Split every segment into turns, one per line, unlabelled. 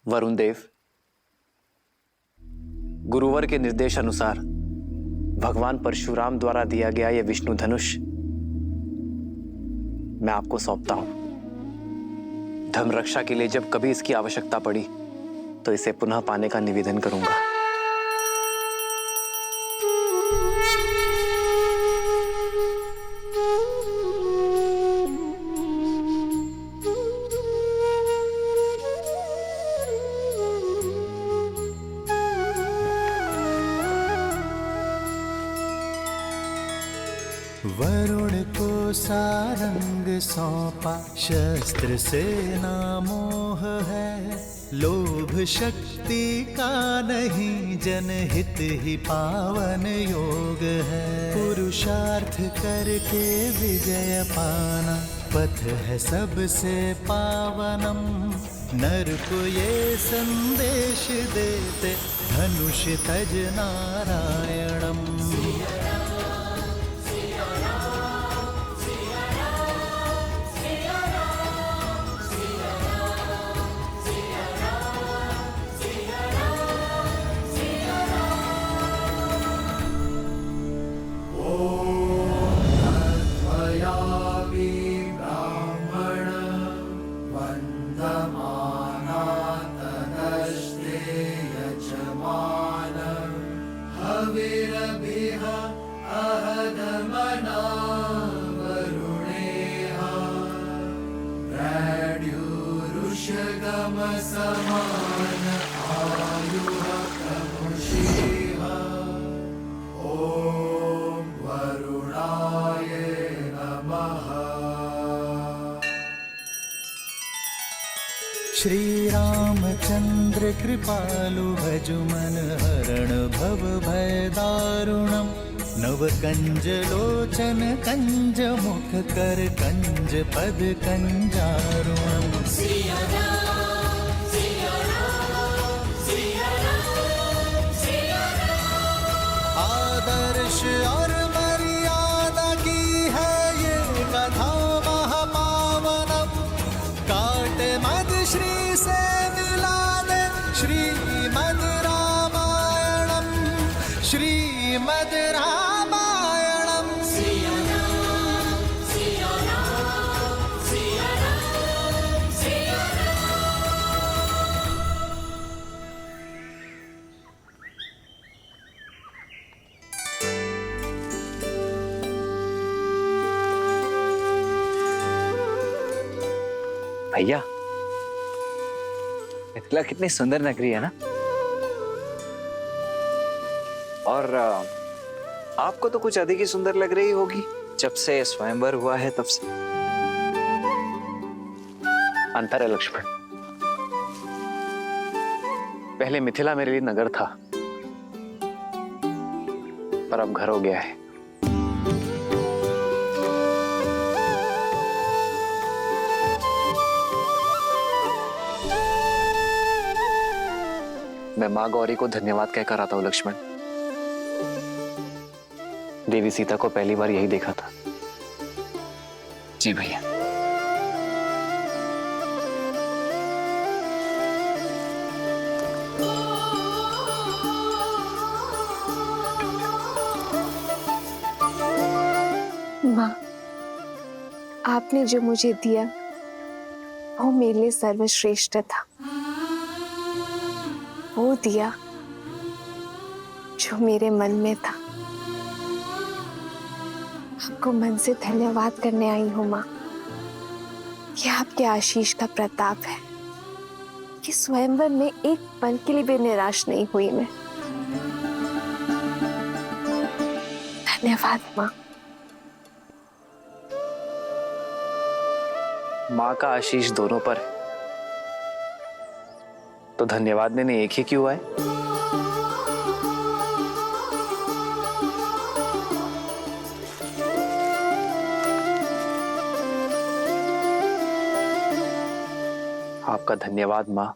वरुण देव, गुरुवर के निर्देश अनुसार भगवान परशुराम द्वारा दिया गया यह विष्णु धनुष मैं आपको सौंपता हूं। धर्म रक्षा के लिए जब कभी इसकी आवश्यकता पड़ी तो इसे पुनः पाने का निवेदन करूंगा।
वरुण को सारंग सौंपा, शस्त्र से ना मोह है। लोभ शक्ति का नहीं, जनहित ही पावन योग है। पुरुषार्थ करके विजय पाना, पथ है सबसे पावनम। नर को ये संदेश देते, धनुष तज नारायणम। समान आयुः प्रमुषेह। ॐ वरुणाय नमः। श्री रामचंद्र कृपालु भजुमन हरण भव भय दारुणम्। नव कंज लोचन कंज मुख कर कंज पद कंजारुणम्। आदर्श और मर्यादा की है ये कथा महापावनम। काटे मद श्री से मिला दे श्रीमद् रामायणम। श्रीमद् रामायणम।
भैया, मिथिला कितनी सुंदर नगरी है ना। और आपको तो कुछ अधिक ही सुंदर लग रही होगी जब से स्वयंवर हुआ है तब से। अंतर है लक्ष्मण, पहले मिथिला मेरे लिए नगर था, पर अब घर हो गया है। मैं माँ गौरी को धन्यवाद कहकर आता हूं लक्ष्मण। देवी सीता को पहली बार यही देखा था। जी भैया।
माँ, आपने जो मुझे दिया वो मेरे लिए सर्वश्रेष्ठ था। वो दिया जो मेरे मन में था। आपको मन से धन्यवाद करने आई हूँ माँ। ये आपके आशीष का प्रताप है कि स्वयंवर में एक पल के लिए भी निराश नहीं हुई मैं। धन्यवाद माँ।
माँ का आशीष दोनों पर है, तो धन्यवाद देने एक ही क्यों आए। आपका धन्यवाद माँ।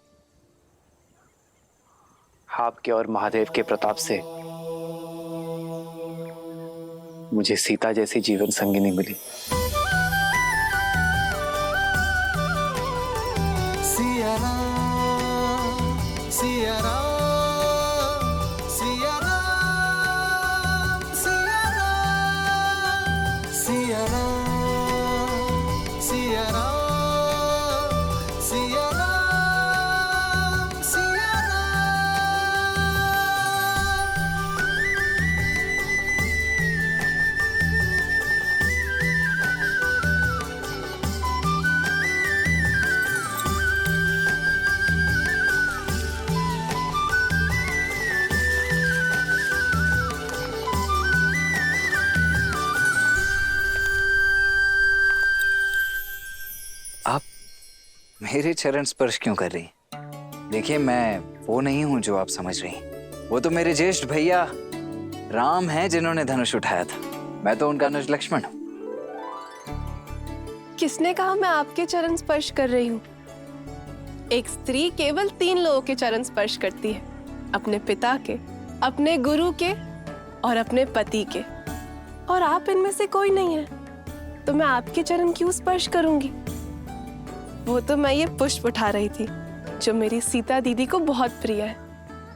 आपके और महादेव के प्रताप से मुझे सीता जैसी जीवन संगिनी मिली।
सिया राम
मेरे चरण स्पर्श क्यों कर रही? देखिए, मैं वो नहीं हूं जो आप समझ रही। वो तो मेरे ज्येष्ठ भैया राम हैं जिन्होंने धनुष उठाया था। मैं तो उनका अनुज लक्ष्मण हूँ।
किसने कहा मैं आपके चरण स्पर्श कर रही हूँ? एक स्त्री केवल 3 लोगों के चरण स्पर्श करती है, अपने पिता के, अपने गुरु के और अपने पति के। और आप इनमें से कोई नहीं है, तो मैं आपके चरण क्यों स्पर्श करूंगी? वो तो मैं ये पुष्प उठा रही थी जो मेरी सीता दीदी को बहुत प्रिय है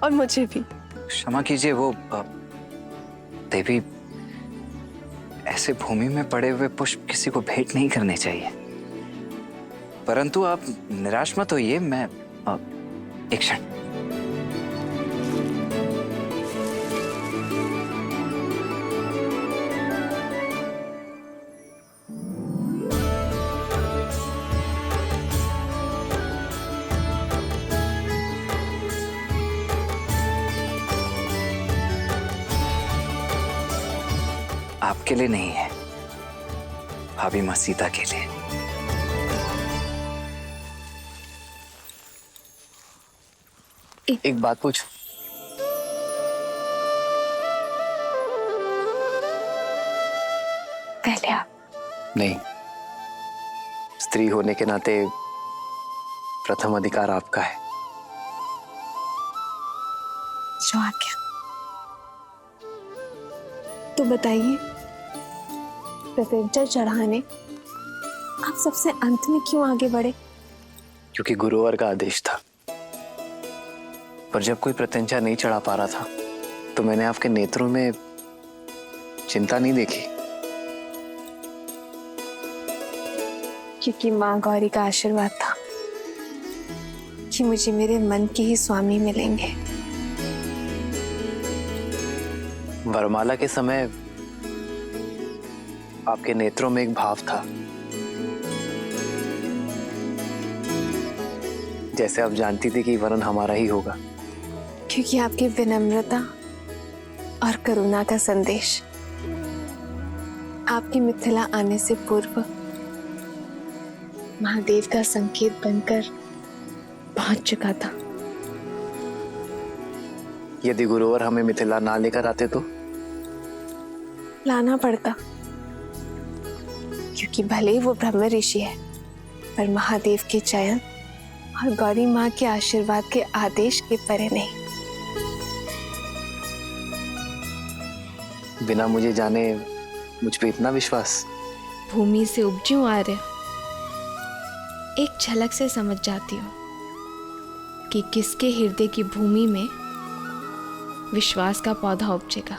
और मुझे भी।
क्षमा कीजिए, वो देवी, ऐसे भूमि में पड़े हुए पुष्प किसी को भेंट नहीं करने चाहिए। परंतु आप निराश मत होइए, मैं एक क्षण। आपके लिए नहीं है, भाभी मां सीता के लिए।
एक बात पूछ।
पहले आप।
नहीं, स्त्री होने के नाते प्रथम अधिकार आपका है।
जो आज्ञा। तो बताइए, प्रत्यंचा चढ़ाने आप सबसे अंत में क्यों आगे बढ़े?
क्योंकि गुरुवर का आदेश था। पर जब कोई प्रत्यंचा नहीं चढ़ा पा रहा था तो मैंने आपके नेत्रों में चिंता नहीं देखी।
क्योंकि माँ गौरी का आशीर्वाद था कि मुझे मेरे मन के ही स्वामी मिलेंगे।
वरमाला के समय आपके नेत्रों में एक भाव था, जैसे आप जानती थी कि वरन हमारा ही होगा।
क्योंकि आपकी विनम्रता और करुणा का संदेश आपकी मिथिला आने से पूर्व महादेव का संकेत बनकर पहुंच चुका था।
यदि गुरुवर हमें मिथिला ना लेकर आते तो
लाना पड़ता, क्योंकि भले ही वो ब्रह्म ऋषि है, पर महादेव के चयन और गौरी माँ के आशीर्वाद के आदेश के परे नहीं।
बिना मुझे जाने मुझ पे इतना विश्वास?
भूमि से उपजूं आर्य, एक झलक से समझ जाती हूँ कि किसके हृदय की भूमि में विश्वास का पौधा उपजेगा।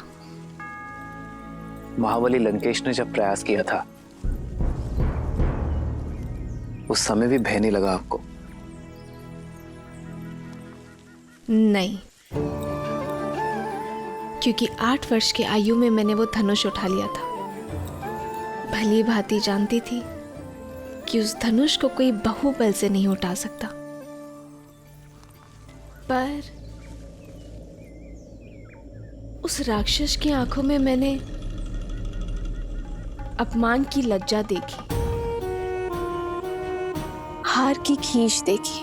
महाबली लंकेश ने जब प्रयास किया था उस समय भी भय नहीं लगा आपको?
नहीं, क्योंकि 8 वर्ष की आयु में मैंने वो धनुष उठा लिया था। भली भांति जानती थी कि उस धनुष को कोई बाहुबल से नहीं उठा सकता। पर उस राक्षस की आंखों में मैंने अपमान की लज्जा देखी,
हार की खींच देखी।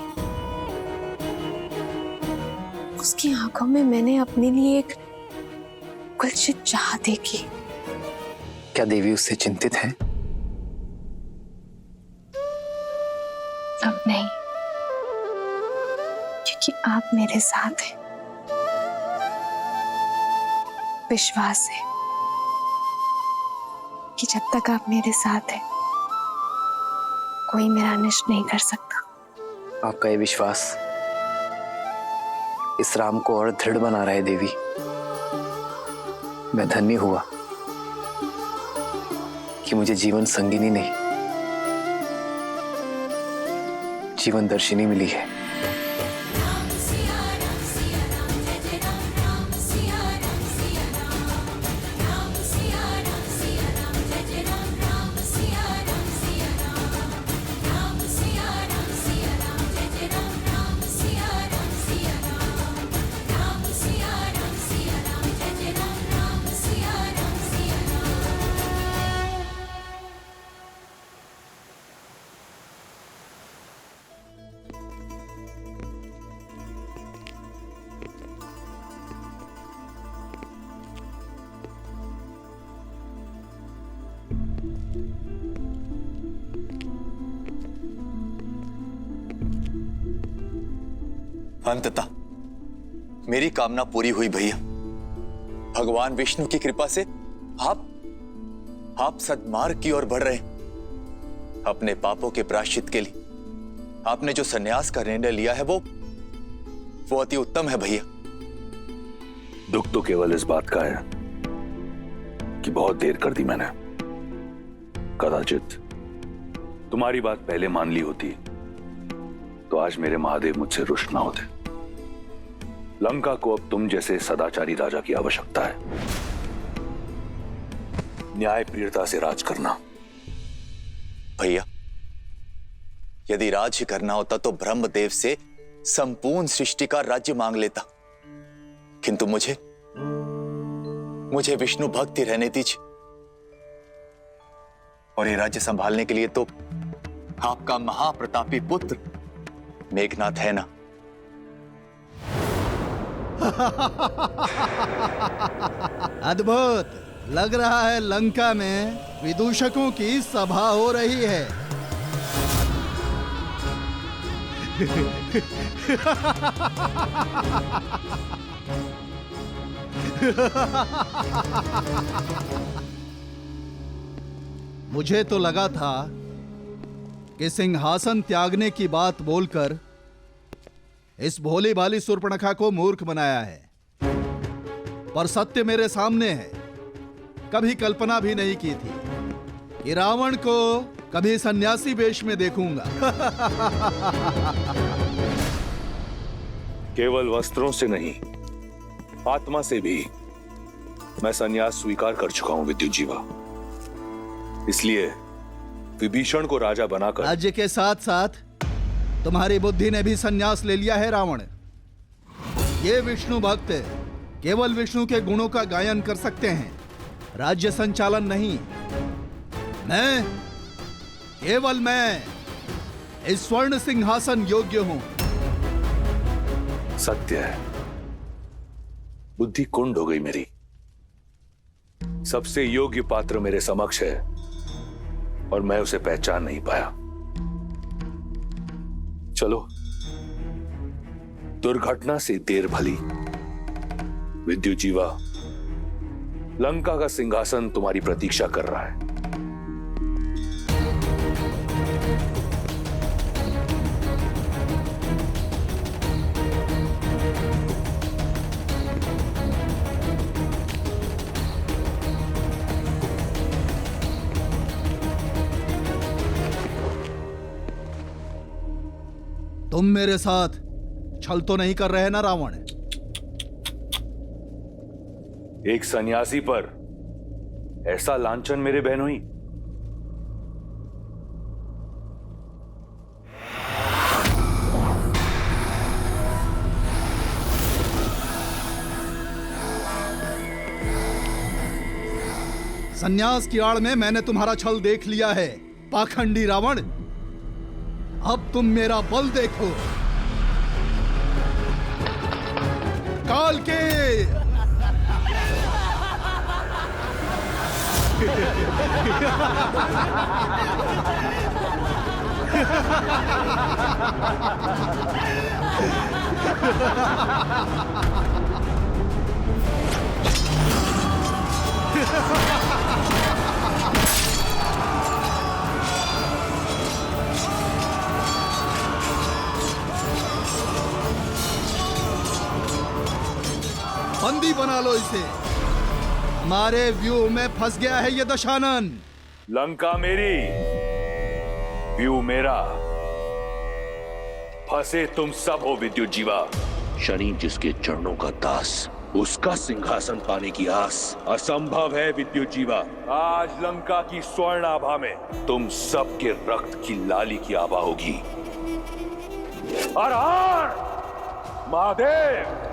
उसकी आंखों में मैंने अपने लिए एक कुलसित चाह देखी।
क्या देवी उससे चिंतित है?
अब नहीं, क्योंकि आप मेरे साथ हैं। विश्वास है कि जब तक आप मेरे साथ हैं कोई मेरा नष्ट नहीं कर सकता।
आपका ये विश्वास इस राम को और दृढ़ बना रहा है देवी। मैं धन्य हुआ कि मुझे जीवन संगिनी नहीं, जीवन दर्शिनी मिली है।
अंततः मेरी कामना पूरी हुई भैया। भगवान विष्णु की कृपा से आप सद्मार्ग की ओर बढ़ रहे हैं। अपने पापों के प्रायश्चित के लिए आपने जो संन्यास का निर्णय लिया है वो अति उत्तम है भैया।
दुख तो केवल इस बात का है कि बहुत देर कर दी मैंने। कदाचित तुम्हारी बात पहले मान ली होती तो आज मेरे महादेव मुझसे रुष्ट ना होते। लंका को अब तुम जैसे सदाचारी राजा की आवश्यकता है। न्याय प्रियता से राज करना।
भैया, यदि राज ही करना होता तो ब्रह्मदेव से संपूर्ण सृष्टि का राज्य मांग लेता, किंतु मुझे विष्णु भक्ति रहने दीजिए। और ये राज्य संभालने के लिए तो आपका महाप्रतापी पुत्र मेघनाथ है ना।
अद्भुत लग रहा है, लंका में विदूषकों की सभा हो रही है। मुझे तो लगा था कि सिंहासन त्यागने की बात बोलकर इस भोली भाली शूर्पणखा को मूर्ख बनाया है, पर सत्य मेरे सामने है। कभी कल्पना भी नहीं की थी कि रावण को कभी सन्यासी वेश में देखूंगा।
केवल वस्त्रों से नहीं, आत्मा से भी मैं संन्यास स्वीकार कर चुका हूं विद्युत जीवा। इसलिए विभीषण को राजा बनाकर
राज्य के साथ साथ तुम्हारी बुद्धि ने भी संन्यास ले लिया है रावण। ये विष्णु भक्त केवल विष्णु के गुणों का गायन कर सकते हैं, राज्य संचालन नहीं। केवल मैं इस स्वर्ण सिंहासन योग्य हूं।
सत्य है, बुद्धि कुंड हो गई मेरी। सबसे योग्य पात्र मेरे समक्ष है और मैं उसे पहचान नहीं पाया। चलो, दुर्घटना से देर भली। विद्युत जीवा, लंका का सिंहासन तुम्हारी प्रतीक्षा कर रहा है।
तुम मेरे साथ छल तो नहीं कर रहे ना रावण?
एक सन्यासी पर ऐसा लांछन मेरे बहनोई।
संन्यास की आड़ में मैंने तुम्हारा छल देख लिया है, पाखंडी रावण। अब तुम मेरा बल देखो। काल के बंदी बना लो इसे। हमारे व्यू में फंस गया है ये दशानन।
लंका मेरी, व्यू मेरा, फंसे तुम सब हो विद्युत जीवा।
शनि जिसके चरणों का दास, उसका सिंहासन पाने की आस असंभव है विद्युत जीवा।
आज लंका की स्वर्ण आभा में तुम सबके रक्त की लाली की आभा होगी। हर हर महादेव।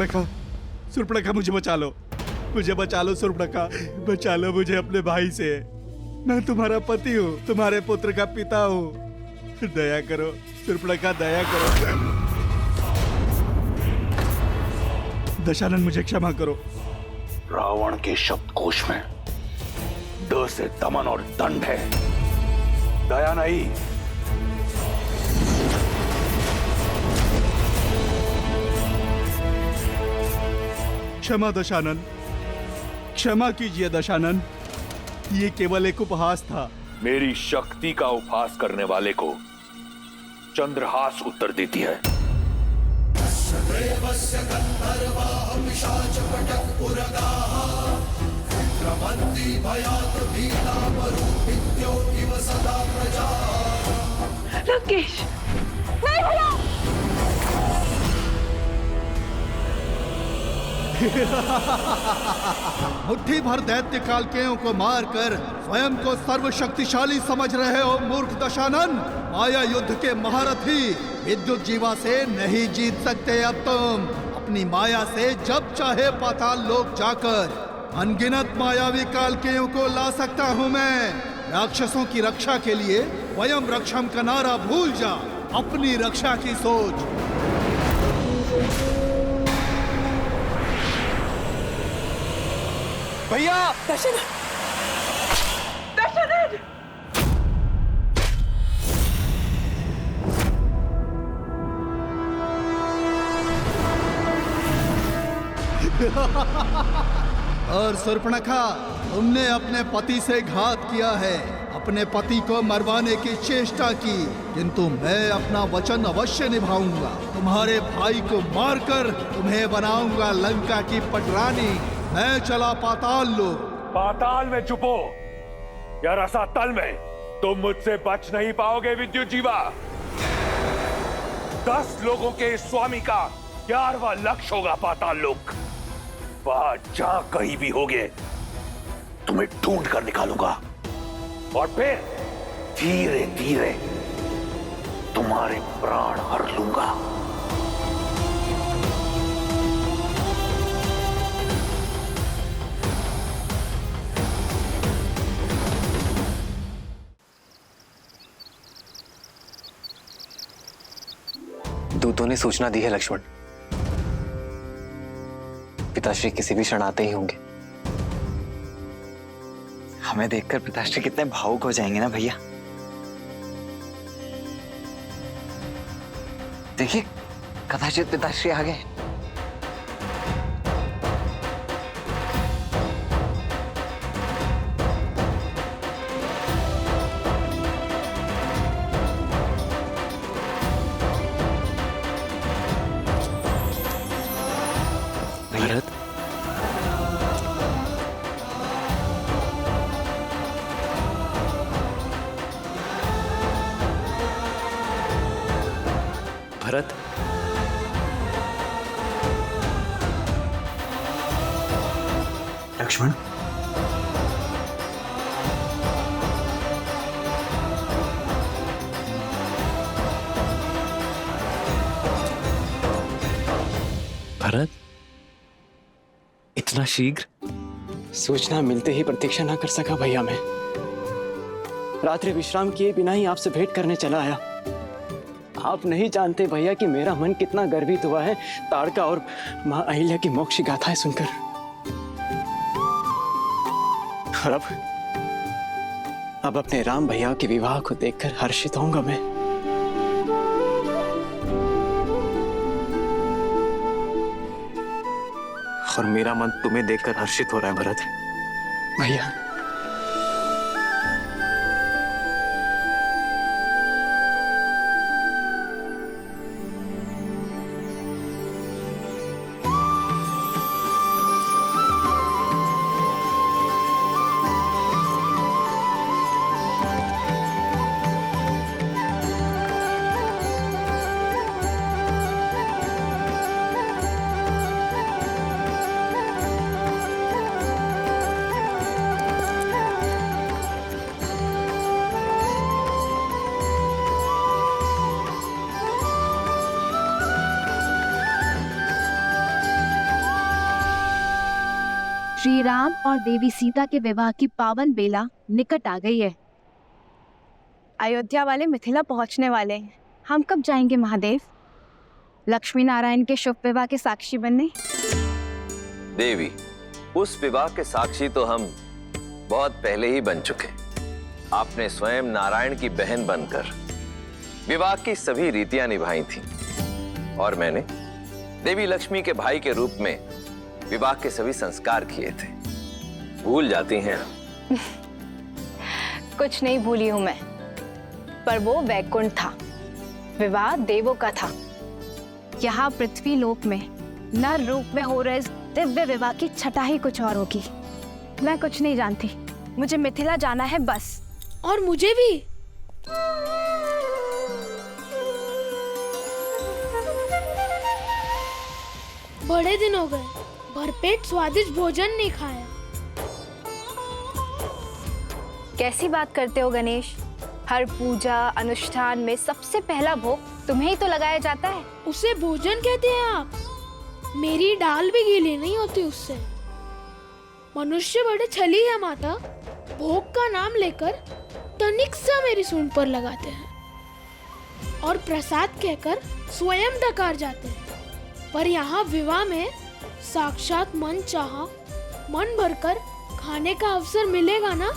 सुर्पणखा, सुर्पणखा मुझे बचा लो, मुझे बचा लो सुर्पणखा, बचा लो मुझे अपने भाई से। मैं तुम्हारा पति हूँ, तुम्हारे पुत्र का पिता हूँ, दया करो सुर्पणखा, दया करो। दशानन मुझे क्षमा करो।
रावण के शब्दकोश में द से दमन और दंड है, दया नहीं।
क्षमा दशानन, क्षमा कीजिए दशानन, ये केवल एक उपहास था।
मेरी शक्ति का उपहास करने वाले को चंद्रहास उत्तर देती है।
लंकेश, नहीं भैया।
मुट्ठी भर दैत्य कालकेयों को मारकर स्वयं को सर्वशक्तिशाली समझ रहे हो मूर्ख दशानन। माया युद्ध के महारथी विद्युत जीवा से नहीं जीत सकते अब तुम। अपनी माया से जब चाहे पाताल लोक जाकर अनगिनत मायावी कालकेयों को ला सकता हूँ मैं। राक्षसों की रक्षा के लिए वयम रक्षम का नारा भूल जा, अपनी रक्षा की सोच।
भैया,
दशानन, दशानन।
और सुर्पणखा, तुमने अपने पति से घात किया है, अपने पति को मरवाने की चेष्टा की, किंतु मैं अपना वचन अवश्य निभाऊंगा। तुम्हारे भाई को मारकर तुम्हें बनाऊंगा लंका की पटरानी। मैं चला पाताल लोक।
पाताल में छुपो या रसातल में, तुम मुझसे बच नहीं पाओगे विद्युत जीवा। 10 लोगों के स्वामी का 11वां लक्ष्य होगा पाताल लोक। वहां जहां कहीं भी होगे तुम्हें ढूंढ कर निकालूंगा और फिर धीरे धीरे तुम्हारे प्राण हर लूंगा।
दूतों ने सूचना दी है लक्ष्मण, पिताश्री किसी भी क्षण आते ही होंगे।
हमें देखकर पिताश्री कितने भावुक हो जाएंगे ना भैया। देखिए, कदाचित पिताश्री आ गए।
भरत, भरत, लक्ष्मण, भरत, इतना शीघ्र?
सूचना मिलते ही प्रतीक्षा ना कर सका भैया मैं। रात्रि विश्राम किए बिना ही आपसे भेंट करने चला आया। आप नहीं जानते भैया कि मेरा मन कितना गर्वित हुआ है ताड़का और मां अहिल्या की मोक्ष गाथाएं सुनकर। और अब अपने राम भैया के विवाह को देखकर हर्षित होऊंगा मैं।
और मेरा मन तुम्हें देखकर हर्षित हो रहा है भरत।
भैया,
श्री राम और देवी सीता के विवाह की पावन बेला निकट आ गई है। अयोध्या वाले मिथिला पहुंचने वाले हैं। हम कब जाएंगे महादेव? लक्ष्मी नारायण के शुभ विवाह के साक्षी बनने।
देवी, उस विवाह के साक्षी तो हम बहुत पहले ही बन चुके। आपने स्वयं नारायण की बहन बनकर विवाह की सभी रीतियां निभाई थी और मैंने देवी लक्ष्मी के भाई के रूप में विवाह के सभी संस्कार किए थे। भूल जाती हैं आप।
कुछ नहीं भूली हूं मैं, पर वो वैकुंठ था, विवाह देवों का था। यहाँ पृथ्वी लोक में नर रूप में हो रहे इस दिव्य विवाह की छटा ही कुछ और होगी। मैं कुछ नहीं जानती, मुझे मिथिला जाना है बस।
और मुझे भी। बड़े दिन हो गए, भरपेट स्वादिष्ट भोजन नहीं खाया।
कैसी बात करते हो गणेश? हर पूजा अनुष्ठान में सबसे पहला भोग तुम्हें ही तो लगाया जाता है।
उसे भोजन कहते हैं आप? मेरी दाल भी गीली नहीं होती उससे। मनुष्य बड़े छली है माता, भोग का नाम लेकर तनिक सा मेरी सूंड पर लगाते हैं और प्रसाद कहकर स्वयं डकार जाते हैं। पर यहाँ विवाह में साक्षात मन चाहा मन भरकर खाने का अवसर मिलेगा ना?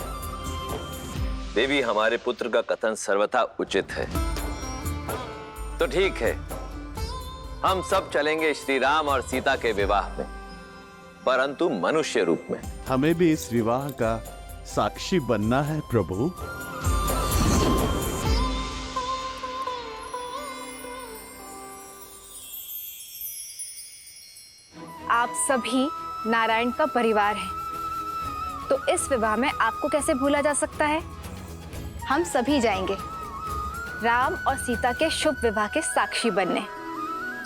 देवी, हमारे पुत्र का कथन सर्वथा उचित है। तो ठीक है, हम सब चलेंगे श्री राम और सीता के विवाह में, परंतु मनुष्य रूप में।
हमें भी इस विवाह का साक्षी बनना है प्रभु।
आप सभी नारायण का परिवार है, तो इस विवाह में आपको कैसे भूला जा सकता है? हम सभी जाएंगे राम और सीता के शुभ विवाह के साक्षी बनने।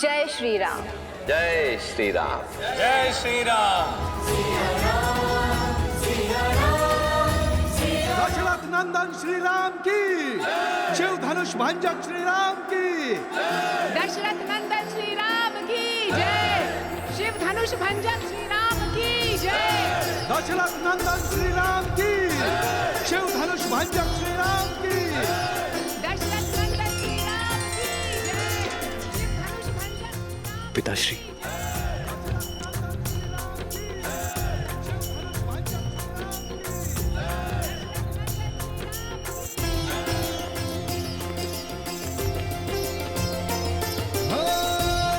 जय श्री राम।
जय श्री राम।
जय श्री राम।
दशरथ नंदन श्री राम की, शिव धनुष भंजक श्री राम की।
दशरथ नंदन श्री राम की जय। शिव धनुष भंजक श्री राम की जय।
दशरथ नंदन श्री राम की, शिव धनुष भंजक श्री राम की।
दशरथ नंदन श्री राम की जय। शिव धनुष भंजक।
पिताश्री,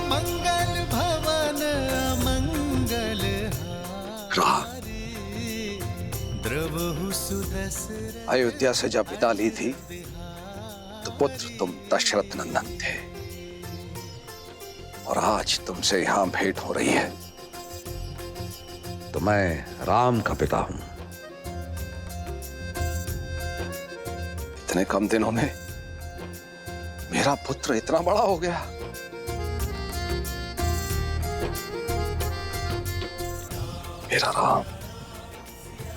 मंगल भवन अमंगल द्रवहु सुदसर।
अयोध्या से जब विदा ली थी तो पुत्र तुम दशरथ नंदन थे, और आज तुमसे यहां भेंट हो रही है तो मैं राम का पिता हूं। इतने कम दिनों में मेरा पुत्र इतना बड़ा हो गया। मेरा राम।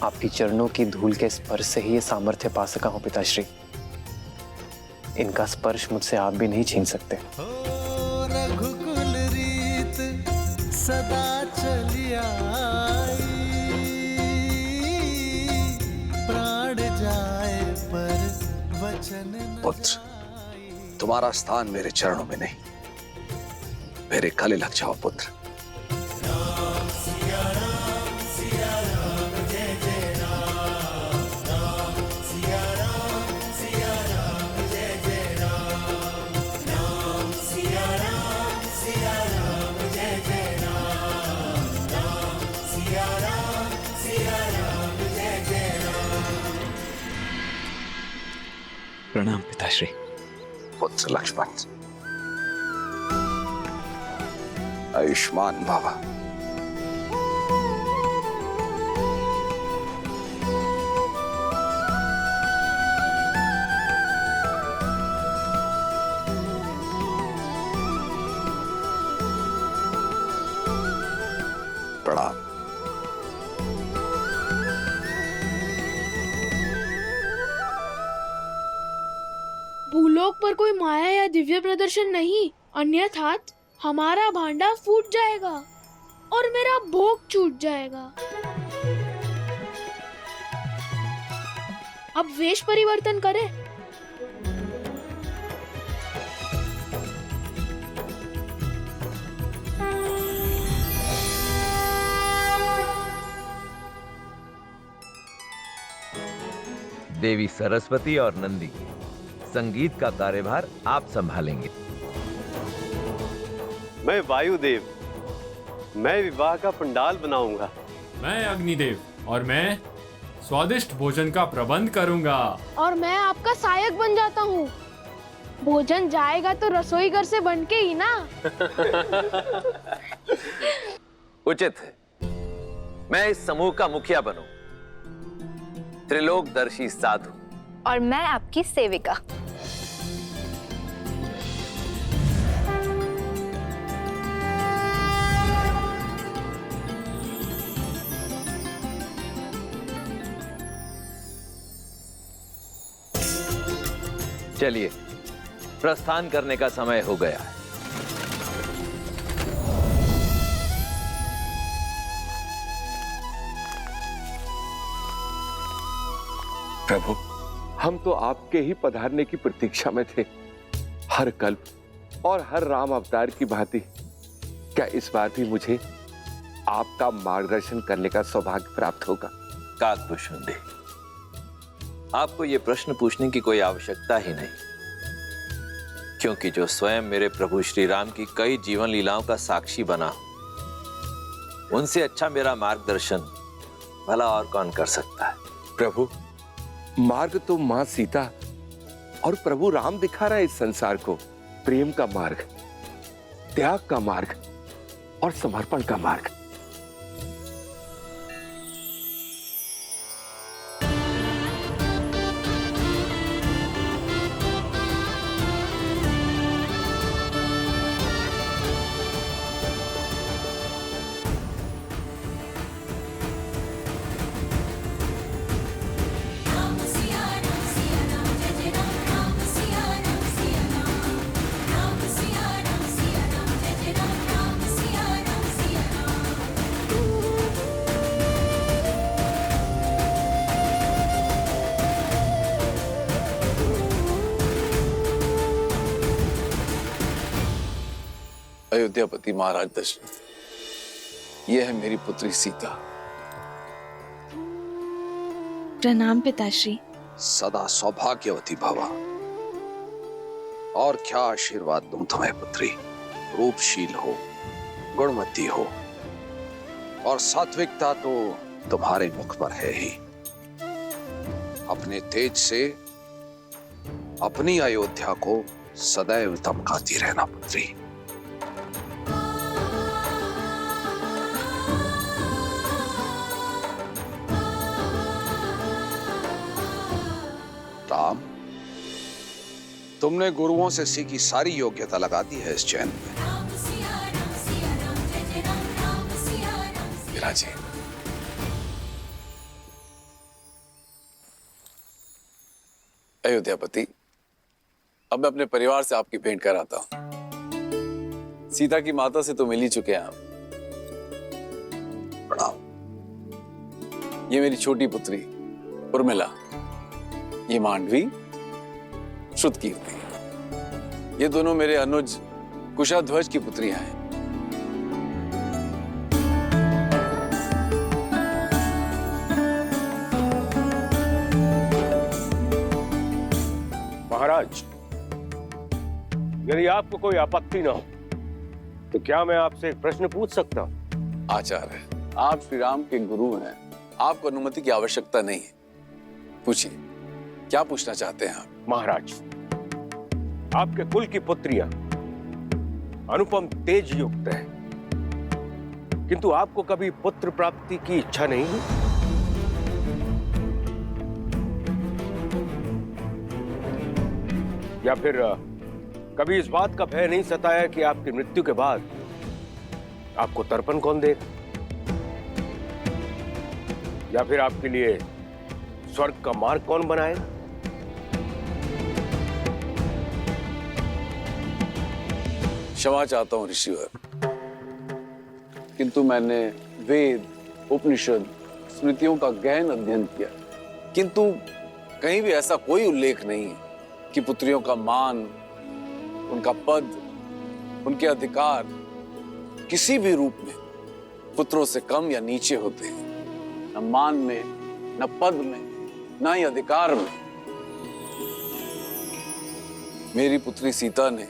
आपकी चरणों की धूल के स्पर्श से ही ये सामर्थ्य पा सका हूं पिताश्री। इनका स्पर्श मुझसे आप भी नहीं छीन सकते।
रघुकुल रीत सदा चली आई, प्राण जाए पर वचन न।
पुत्र, तुम्हारा स्थान मेरे चरणों में नहीं, मेरे गले लग जाओ पुत्र।
प्रणाम पिताश्री।
पुत्र लक्ष्मण, आयुष्मान बाबा। प्रणाम।
भूलोक पर कोई माया या दिव्य प्रदर्शन नहीं, अन्यथा हमारा भांडा फूट जाएगा और मेरा भोग छूट जाएगा। अब वेश परिवर्तन करें?
देवी सरस्वती और नंदी, संगीत का कार्यभार आप संभालेंगे।
मैं वायुदेव, मैं विवाह का पंडाल बनाऊंगा।
मैं अग्निदेव और मैं स्वादिष्ट भोजन का प्रबंध करूंगा।
और मैं आपका सहायक बन जाता हूँ। भोजन जाएगा तो रसोई घर से बन के ही ना।
उचित है, मैं इस समूह का मुखिया बनूं, त्रिलोकदर्शी साधु।
और मैं आपकी सेविका।
चलिए, प्रस्थान करने का समय हो गया है।
प्रभु, हम तो आपके ही पधारने की प्रतीक्षा में थे। हर कल्प और हर राम अवतार की भांति क्या इस बार भी मुझे आपका मार्गदर्शन करने का सौभाग्य प्राप्त होगा?
काकभूषुंडी, आपको ये प्रश्न पूछने की कोई आवश्यकता ही नहीं, क्योंकि जो स्वयं मेरे प्रभु श्री राम की कई जीवन लीलाओं का साक्षी बना, उनसे अच्छा मेरा मार्गदर्शन भला और कौन कर सकता है?
प्रभु, मार्ग तो मां सीता और प्रभु राम दिखा रहा है इस संसार को। प्रेम का मार्ग, त्याग का मार्ग और समर्पण का मार्ग।
अयोध्यापति महाराज दशरथ, यह है मेरी पुत्री सीता।
प्रणाम पिताश्री।
सदा सौभाग्यवती भवा। और क्या आशीर्वाद दूं तुम्हें पुत्री। रूपशील हो, गुणवती हो, और सात्विकता तो तुम्हारे मुख पर है ही। अपने तेज से अपनी अयोध्या को सदैव धमकाती रहना पुत्री। राम, तुमने गुरुओं से सीखी सारी योग्यता लगा दी है इस चैन में। विराजी, अयोध्यापति, अब मैं अपने परिवार से आपकी भेंट कराता हूं। सीता की माता से तो मिल ही चुके हैं आप। प्रणाम। ये मेरी छोटी पुत्री उर्मिला, ये मांडवी, श्रुतकीर्ति। ये दोनों मेरे अनुज कुशाध्वज की पुत्रियां हैं।
महाराज, यदि आपको कोई आपत्ति ना हो तो क्या मैं आपसे एक प्रश्न पूछ सकता हूं?
आचार्य, आप श्री राम के गुरु हैं, आपको अनुमति की आवश्यकता नहीं है। पूछिए, क्या पूछना चाहते हैं आप?
महाराज, आपके कुल की पुत्रियां अनुपम तेज युक्त है, किंतु आपको कभी पुत्र प्राप्ति की इच्छा नहीं है? या फिर कभी इस बात का भय नहीं सताया कि आपकी मृत्यु के बाद आपको तर्पण कौन देगा, या फिर आपके लिए स्वर्ग का मार्ग कौन बनाएगा?
क्षमा चाहता हूं ऋषिवर, किंतु मैंने वेद, उपनिषद, स्मृतियों का गहन अध्ययन किया, किंतु कहीं भी ऐसा कोई उल्लेख नहीं है कि पुत्रियों का मान, उनका पद, उनके अधिकार किसी भी रूप में पुत्रों से कम या नीचे होते हैं। न मान में, न पद में, न ही अधिकार में। मेरी पुत्री सीता ने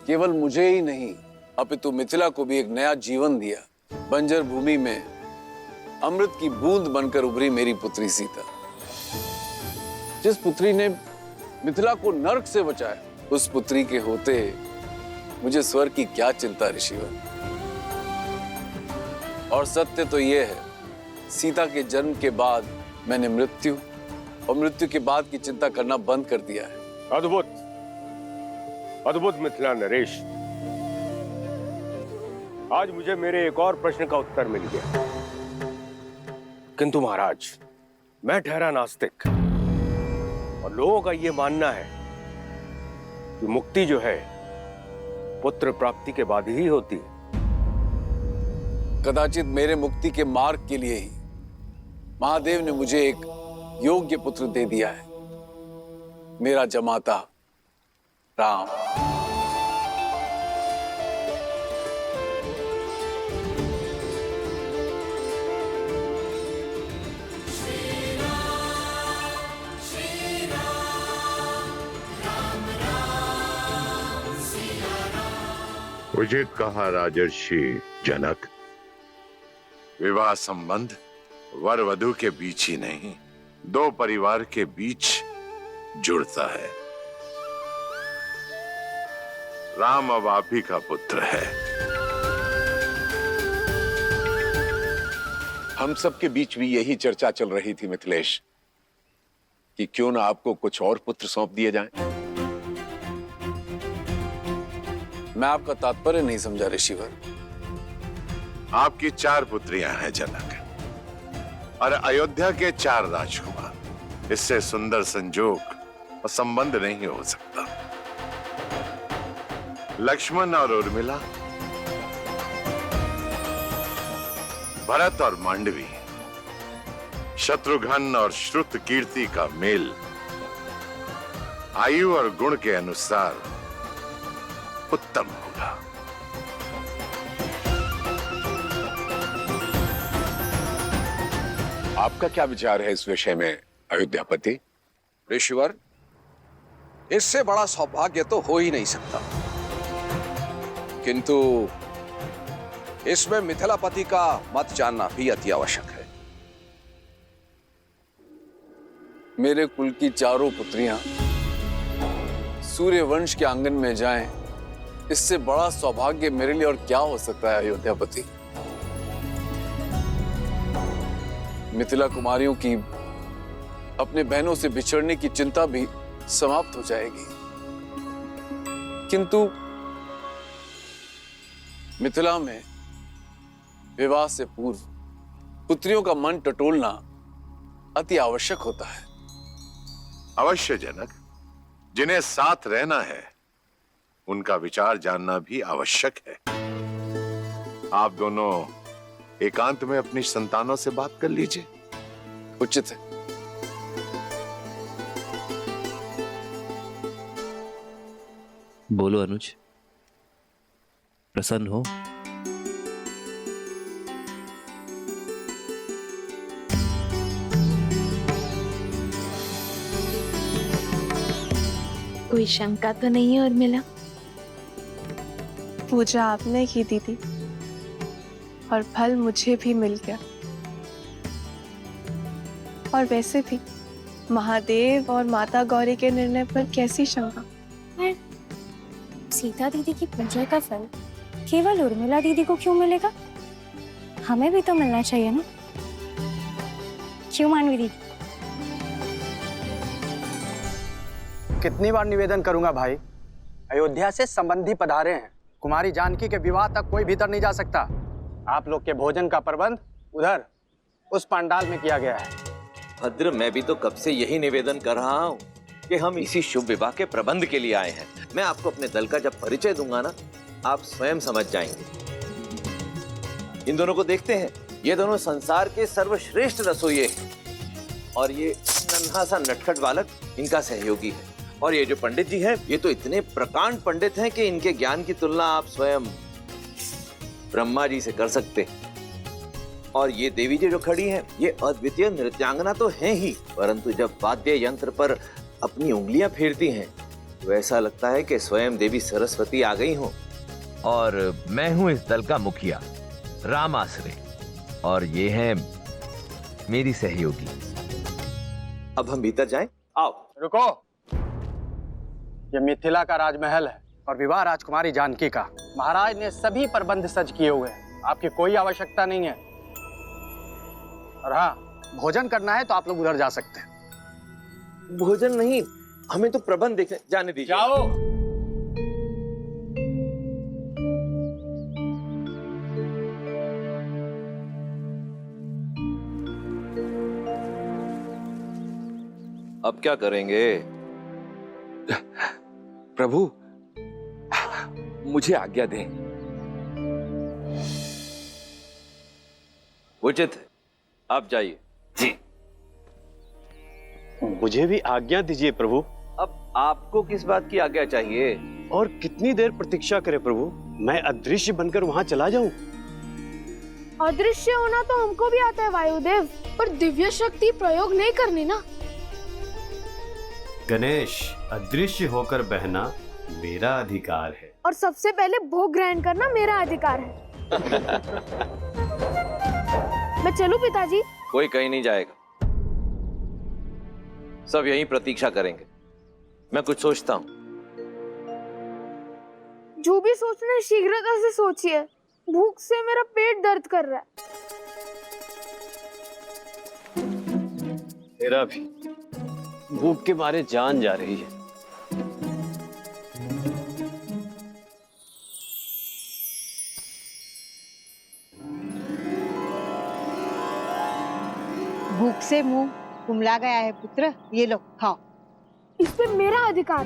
केवल मुझे ही नहीं अपितु मिथिला को भी एक नया जीवन दिया। बंजर भूमि में अमृत की बूंद बनकर उभरी मेरी पुत्री सीता। जिस पुत्री ने मिथिला को नरक से बचाया, उस पुत्री के होते मुझे स्वर्ग की क्या चिंता ऋषिवर। और सत्य तो यह है, सीता के जन्म के बाद मैंने मृत्यु और मृत्यु के बाद की चिंता करना बंद कर दिया है।
अद्भुत, अद्भुत मिथिला नरेश। आज मुझे मेरे एक और प्रश्न का उत्तर मिल गया। किंतु महाराज, मैं ठहरा नास्तिक और लोगों का यह मानना है कि मुक्ति जो है पुत्र प्राप्ति के बाद ही होती है।
कदाचित मेरे मुक्ति के मार्ग के लिए ही महादेव ने मुझे एक योग्य पुत्र दे दिया है, मेरा जमाता राम।
उचित कहा राजर्षि जनक। विवाह संबंध वर वधु के बीच ही नहीं, दो परिवार के बीच जुड़ता है। राम अब आप ही का पुत्र है।
हम सबके बीच भी यही चर्चा चल रही थी मिथिलेश, कि क्यों ना आपको कुछ और पुत्र सौंप दिए जाएं।
मैं आपका तात्पर्य नहीं समझा ऋषिवर।
आपकी 4 पुत्रियां हैं जनक, और अयोध्या के 4 राजकुमार। इससे सुंदर संजोग और संबंध नहीं हो सकता। लक्ष्मण और उर्मिला, भरत और मांडवी, शत्रुघ्न और श्रुतकीर्ति का मेल आयु और गुण के अनुसार उत्तम होगा।
आपका क्या विचार है इस विषय में अयोध्यापति?
ऋषिवर, इससे बड़ा सौभाग्य तो हो ही नहीं सकता, किंतु इसमें मिथिलापति का मत जानना भी अति आवश्यक है। मेरे कुल की 4 पुत्रियां सूर्य वंश के आंगन में जाएं, इससे बड़ा सौभाग्य मेरे लिए और क्या हो सकता है अयोध्यापति। मिथिला कुमारियों की अपने बहनों से बिछड़ने की चिंता भी समाप्त हो जाएगी, किंतु मिथिला में विवाह से पूर्व पुत्रियों का मन टटोलना अति आवश्यक होता है।
अवश्य जनक, जिन्हें साथ रहना है उनका विचार जानना भी आवश्यक है। आप दोनों एकांत में अपनी संतानों से बात कर लीजिए।
उचित है।
बोलो अनुज, प्रसन्न हो?
कोई शंका तो नहीं है उर्मिला?
पूजा आपने की दीदी, और फल मुझे भी मिल गया। और वैसे भी महादेव और माता गौरी के निर्णय पर कैसी शंका।
सीता दीदी की पूजा का फल केवल उर्मिला दीदी को क्यों मिलेगा? हमें भी तो मिलना चाहिए ना, क्यों मानवी दीदी?
कितनी बार निवेदन करूंगा भाई, अयोध्या से संबंधी पधारे हैं। कुमारी जानकी के विवाह तक कोई भीतर नहीं जा सकता। आप लोग के भोजन का प्रबंध उधर उस पंडाल में किया गया है।
भद्र, मैं भी तो कब से यही निवेदन कर रहा हूँ कि हम इसी शुभ विवाह के प्रबंध के लिए आए हैं। मैं आपको अपने दल का जब परिचय दूंगा ना, आप स्वयं समझ जाएंगे। इन दोनों को देखते हैं, ये दोनों संसार के सर्वश्रेष्ठ रसोइये हैं, और ये नन्हा सा नटखट बालक इनका सहयोगी है। और ये जो पंडित जी हैं, ये तो इतने प्रकांड पंडित हैं कि इनके ज्ञान की तुलना आप स्वयं ब्रह्मा जी से कर सकते हैं। और ये देवी जी जो खड़ी हैं, ये अद्वितीय नृत्यांगना तो हैं ही, परंतु जब वाद्य यंत्र पर अपनी उंगलियां फेरती हैं तो ऐसा लगता है कि स्वयं देवी सरस्वती आ गई हों। और मैं हूं इस दल का मुखिया राम आसरे, और ये हैं मेरी सहयोगी। अब हम भीतर जाएं? आओ।
रुको, ये मिथिला का राजमहल है और विवाह राजकुमारी जानकी का। महाराज ने सभी प्रबंध सज किए हुए हैं, आपकी कोई आवश्यकता नहीं है। और हाँ, भोजन करना है तो आप लोग उधर जा सकते हैं।
भोजन नहीं, हमें तो प्रबंध देखने जाने दीजिए।
जाओ।
अब क्या करेंगे?
प्रभु, मुझे आज्ञा दें।
उचित है, आप जाइए। जी।
मुझे भी आज्ञा दीजिए प्रभु।
अब आपको किस बात की आज्ञा चाहिए?
और कितनी देर प्रतीक्षा करें प्रभु? मैं अदृश्य बनकर वहां चला जाऊं?
अदृश्य होना तो हमको भी आता है वायुदेव, पर दिव्य शक्ति प्रयोग नहीं करनी ना।
गणेश, अदृश्य होकर बहना मेरा अधिकार है।
और सबसे पहले भोग ग्रहण करना मेरा अधिकार है। मैं चलूं पिताजी?
कोई कहीं नहीं जाएगा, सब यहीं प्रतीक्षा करेंगे। मैं कुछ सोचता हूं।
जो भी सोचना है शीघ्रता से सोचिए, भूख से मेरा पेट दर्द कर रहा है।
मेरा भी भूख के मारे जान जा रही है।
भूख से मुंह कुमला गया है पुत्र, ये लो खाओ।
इस पे मेरा अधिकार।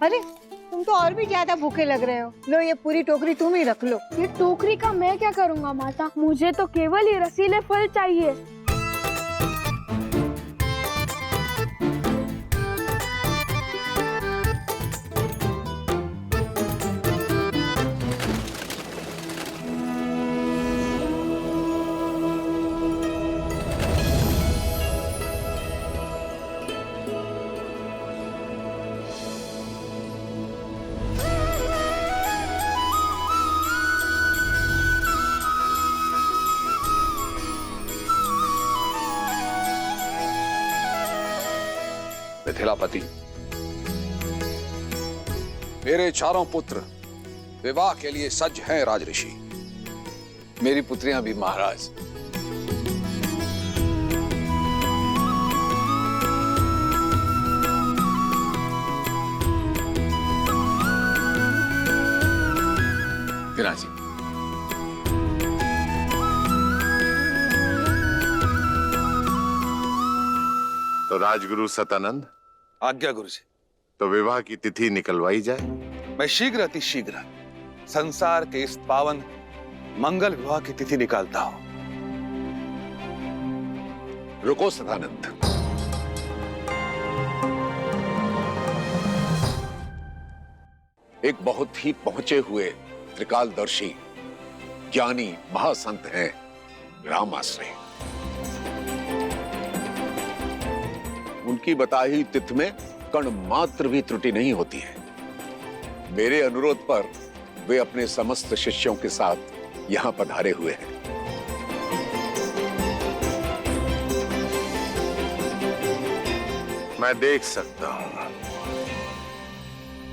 अरे तुम तो और भी ज्यादा भूखे लग रहे हो। लो ये पूरी टोकरी तुम ही रख लो।
ये टोकरी का मैं क्या करूंगा माता? मुझे तो केवल ये रसीले फल चाहिए।
मिथिलापति, मेरे चारों पुत्र विवाह के लिए सज्ज हैं राजऋषि।
मेरी पुत्रियां भी महाराज। जी।
तो राजगुरु सतानंद,
आज्ञा गुरु जी।
तो विवाह की तिथि निकलवाई जाए।
मैं शीघ्र अति शीघ्र संसार के इस पावन मंगल विवाह की तिथि निकालता हूं।
रुको सदानंद, एक बहुत ही पहुंचे हुए त्रिकालदर्शी ज्ञानी महासंत हैं राम आश्रय। उनकी बताई तिथि में कण मात्र भी त्रुटि नहीं होती है। मेरे अनुरोध पर वे अपने समस्त शिष्यों के साथ यहां पधारे हुए हैं।
मैं देख सकता हूं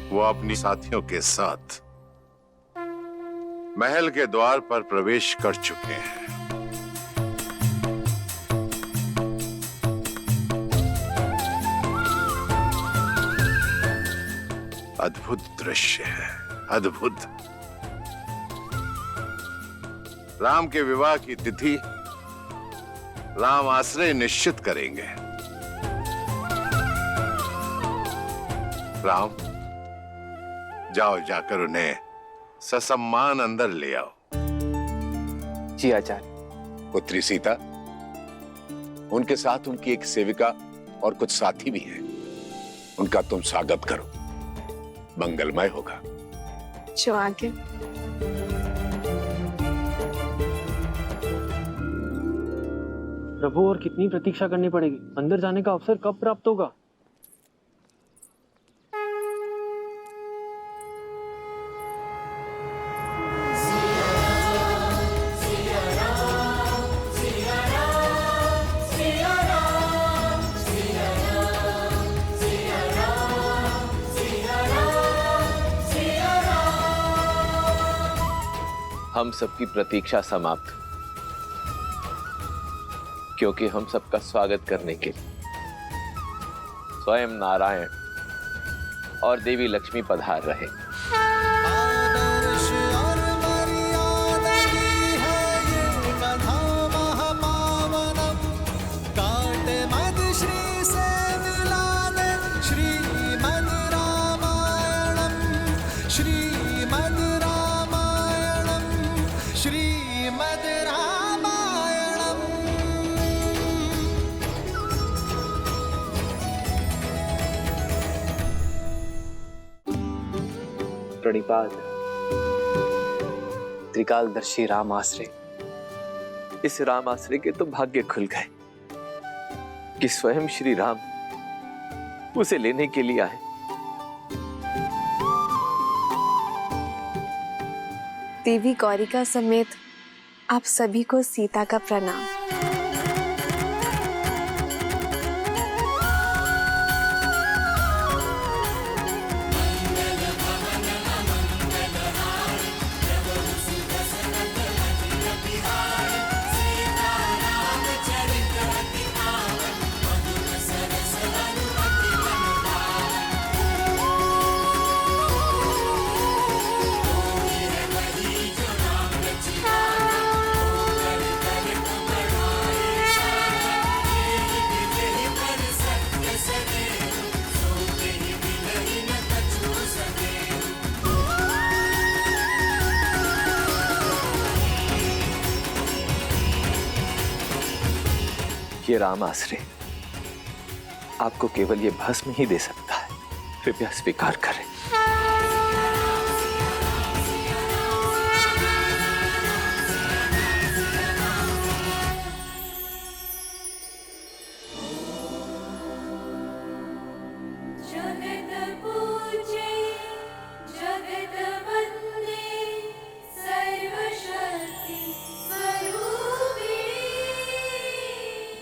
वो अपनी साथियों के साथ महल के द्वार पर प्रवेश कर चुके हैं। अद्भुत दृश्य है, अद्भुत। राम के विवाह की तिथि राम आश्रय निश्चित करेंगे। राम, जाओ जाकर उन्हें ससम्मान अंदर ले आओ।
जी आचार्य।
पुत्री सीता, उनके साथ उनकी एक सेविका और कुछ साथी भी हैं। उनका तुम स्वागत करो, मंगलमय होगा।
जो आगे।
प्रभु, और कितनी प्रतीक्षा करनी पड़ेगी? अंदर जाने का अवसर कब प्राप्त होगा?
हम सबकी प्रतीक्षा समाप्त, क्योंकि हम सबका स्वागत करने के लिए स्वयं नारायण और देवी लक्ष्मी पधार रहे।
प्रणिपात त्रिकालदर्शी राम आश्रय।
इस राम आश्रय के तो भाग्य खुल गए कि स्वयं श्री राम उसे लेने के लिए आए।
देवी गौरिका समेत आप सभी को सीता का प्रणाम।
ये राम आश्रय आपको केवल ये भस्म ही दे सकता है, कृपया स्वीकार करें।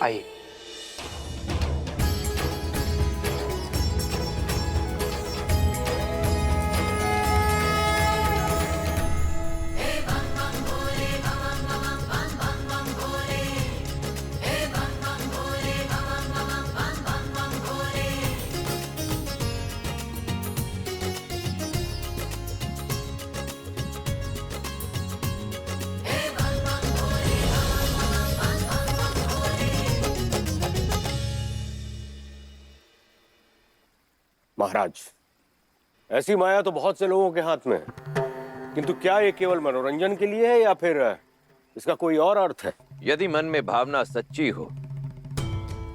आइए।
महाराज, ऐसी माया तो बहुत से लोगों के हाथ में है, किंतु क्या ये केवल मनोरंजन के लिए है या फिर इसका कोई और अर्थ है?
यदि मन में भावना सच्ची हो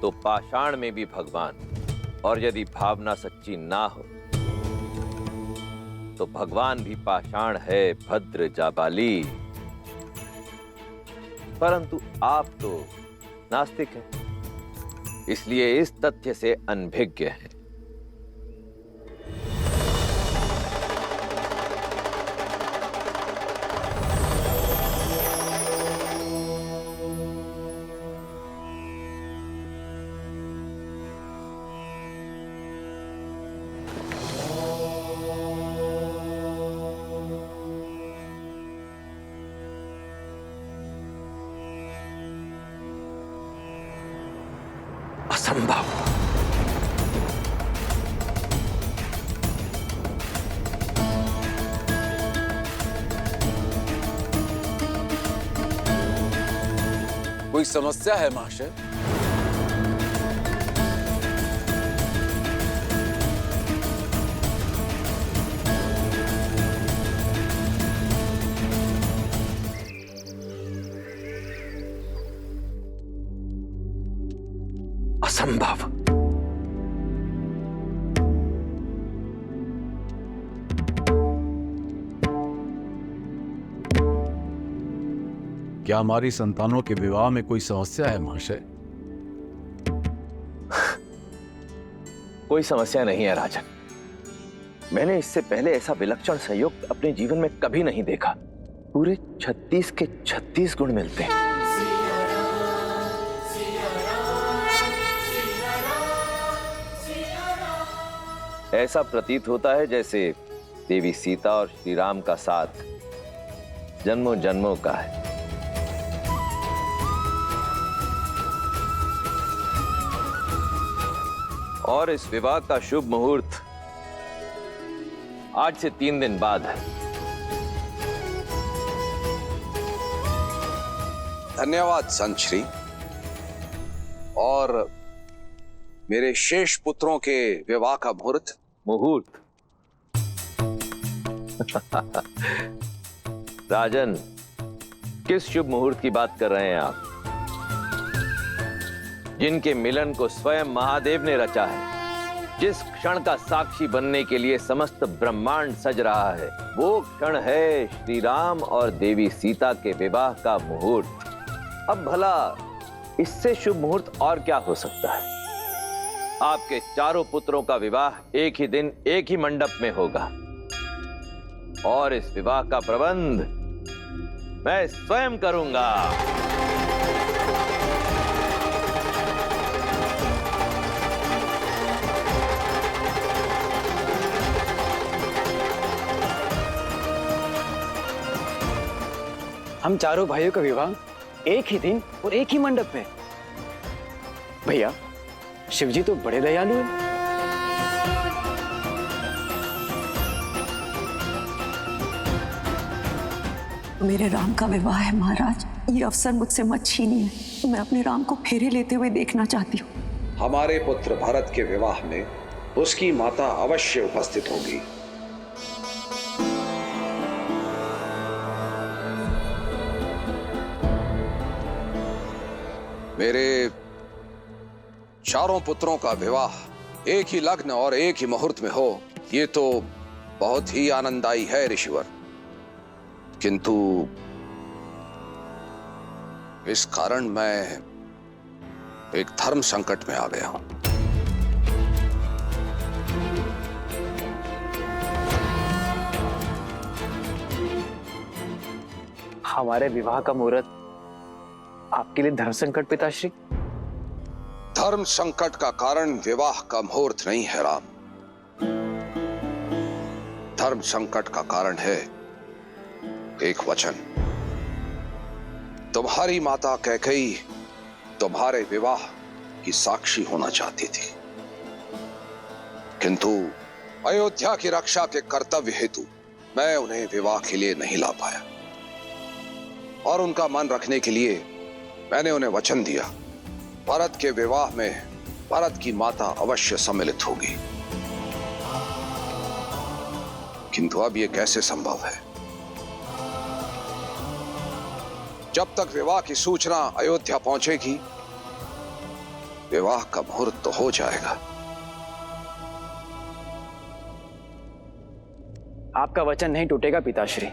तो पाषाण में भी भगवान, और यदि भावना सच्ची ना हो तो भगवान भी पाषाण है, भद्र जाबाली। परंतु आप तो नास्तिक हैं, इसलिए इस तथ्य से अनभिज्ञ हैं। असंभव।
कोई समस्या है महाशय?
असंभव।
क्या हमारी संतानों के विवाह में कोई समस्या है महाशय?
कोई समस्या नहीं है राजन। मैंने इससे पहले ऐसा विलक्षण संयोग अपने जीवन में कभी नहीं देखा। पूरे 36 के 36 गुण मिलते हैं। ऐसा प्रतीत होता है जैसे देवी सीता और श्री राम का साथ जन्मों जन्मों का है। और इस विवाह का शुभ मुहूर्त आज से 3 दिन बाद है।
धन्यवाद संत श्री। और मेरे शेष पुत्रों के विवाह का मुहूर्त?
राजन, किस शुभ मुहूर्त की बात कर रहे हैं आप? जिनके मिलन को स्वयं महादेव ने रचा है, जिस क्षण का साक्षी बनने के लिए समस्त ब्रह्मांड सज रहा है, वो क्षण है श्री राम और देवी सीता के विवाह का मुहूर्त। अब भला इससे शुभ मुहूर्त और क्या हो सकता है? आपके चारों पुत्रों का विवाह एक ही दिन एक ही मंडप में होगा और इस विवाह का प्रबंध मैं स्वयं करूंगा।
हम चारों भाइयों का विवाह एक ही दिन और एक ही मंडप में? भैया, शिवजी तो बड़े दयालु हैं।
मेरे राम का विवाह है महाराज, ये अवसर मुझसे मत छीनिए। मैं अपने राम को फेरे लेते हुए देखना चाहती हूँ।
हमारे पुत्र भरत के विवाह में उसकी माता अवश्य उपस्थित होगी। मेरे चारों पुत्रों का विवाह एक ही लग्न और एक ही मुहूर्त में हो, ये तो बहुत ही आनंददायी है ऋषिवर। किंतु इस कारण मैं एक धर्म संकट में आ गया हूं।
हमारे विवाह का मुहूर्त आपके लिए धर्म संकट पिताश्री?
धर्म संकट का कारण विवाह का मुहूर्त नहीं है राम। धर्म संकट का कारण है एक वचन। तुम्हारी माता कैकेयी तुम्हारे विवाह की साक्षी होना चाहती थी, किंतु अयोध्या की रक्षा के कर्तव्य हेतु मैं उन्हें विवाह के लिए नहीं ला पाया। और उनका मन रखने के लिए मैंने उन्हें वचन दिया, भरत के विवाह में भरत की माता अवश्य सम्मिलित होगी। किंतु अब यह कैसे संभव है? जब तक विवाह की सूचना अयोध्या पहुंचेगी, विवाह का मुहूर्त तो हो जाएगा।
आपका वचन नहीं टूटेगा पिताश्री।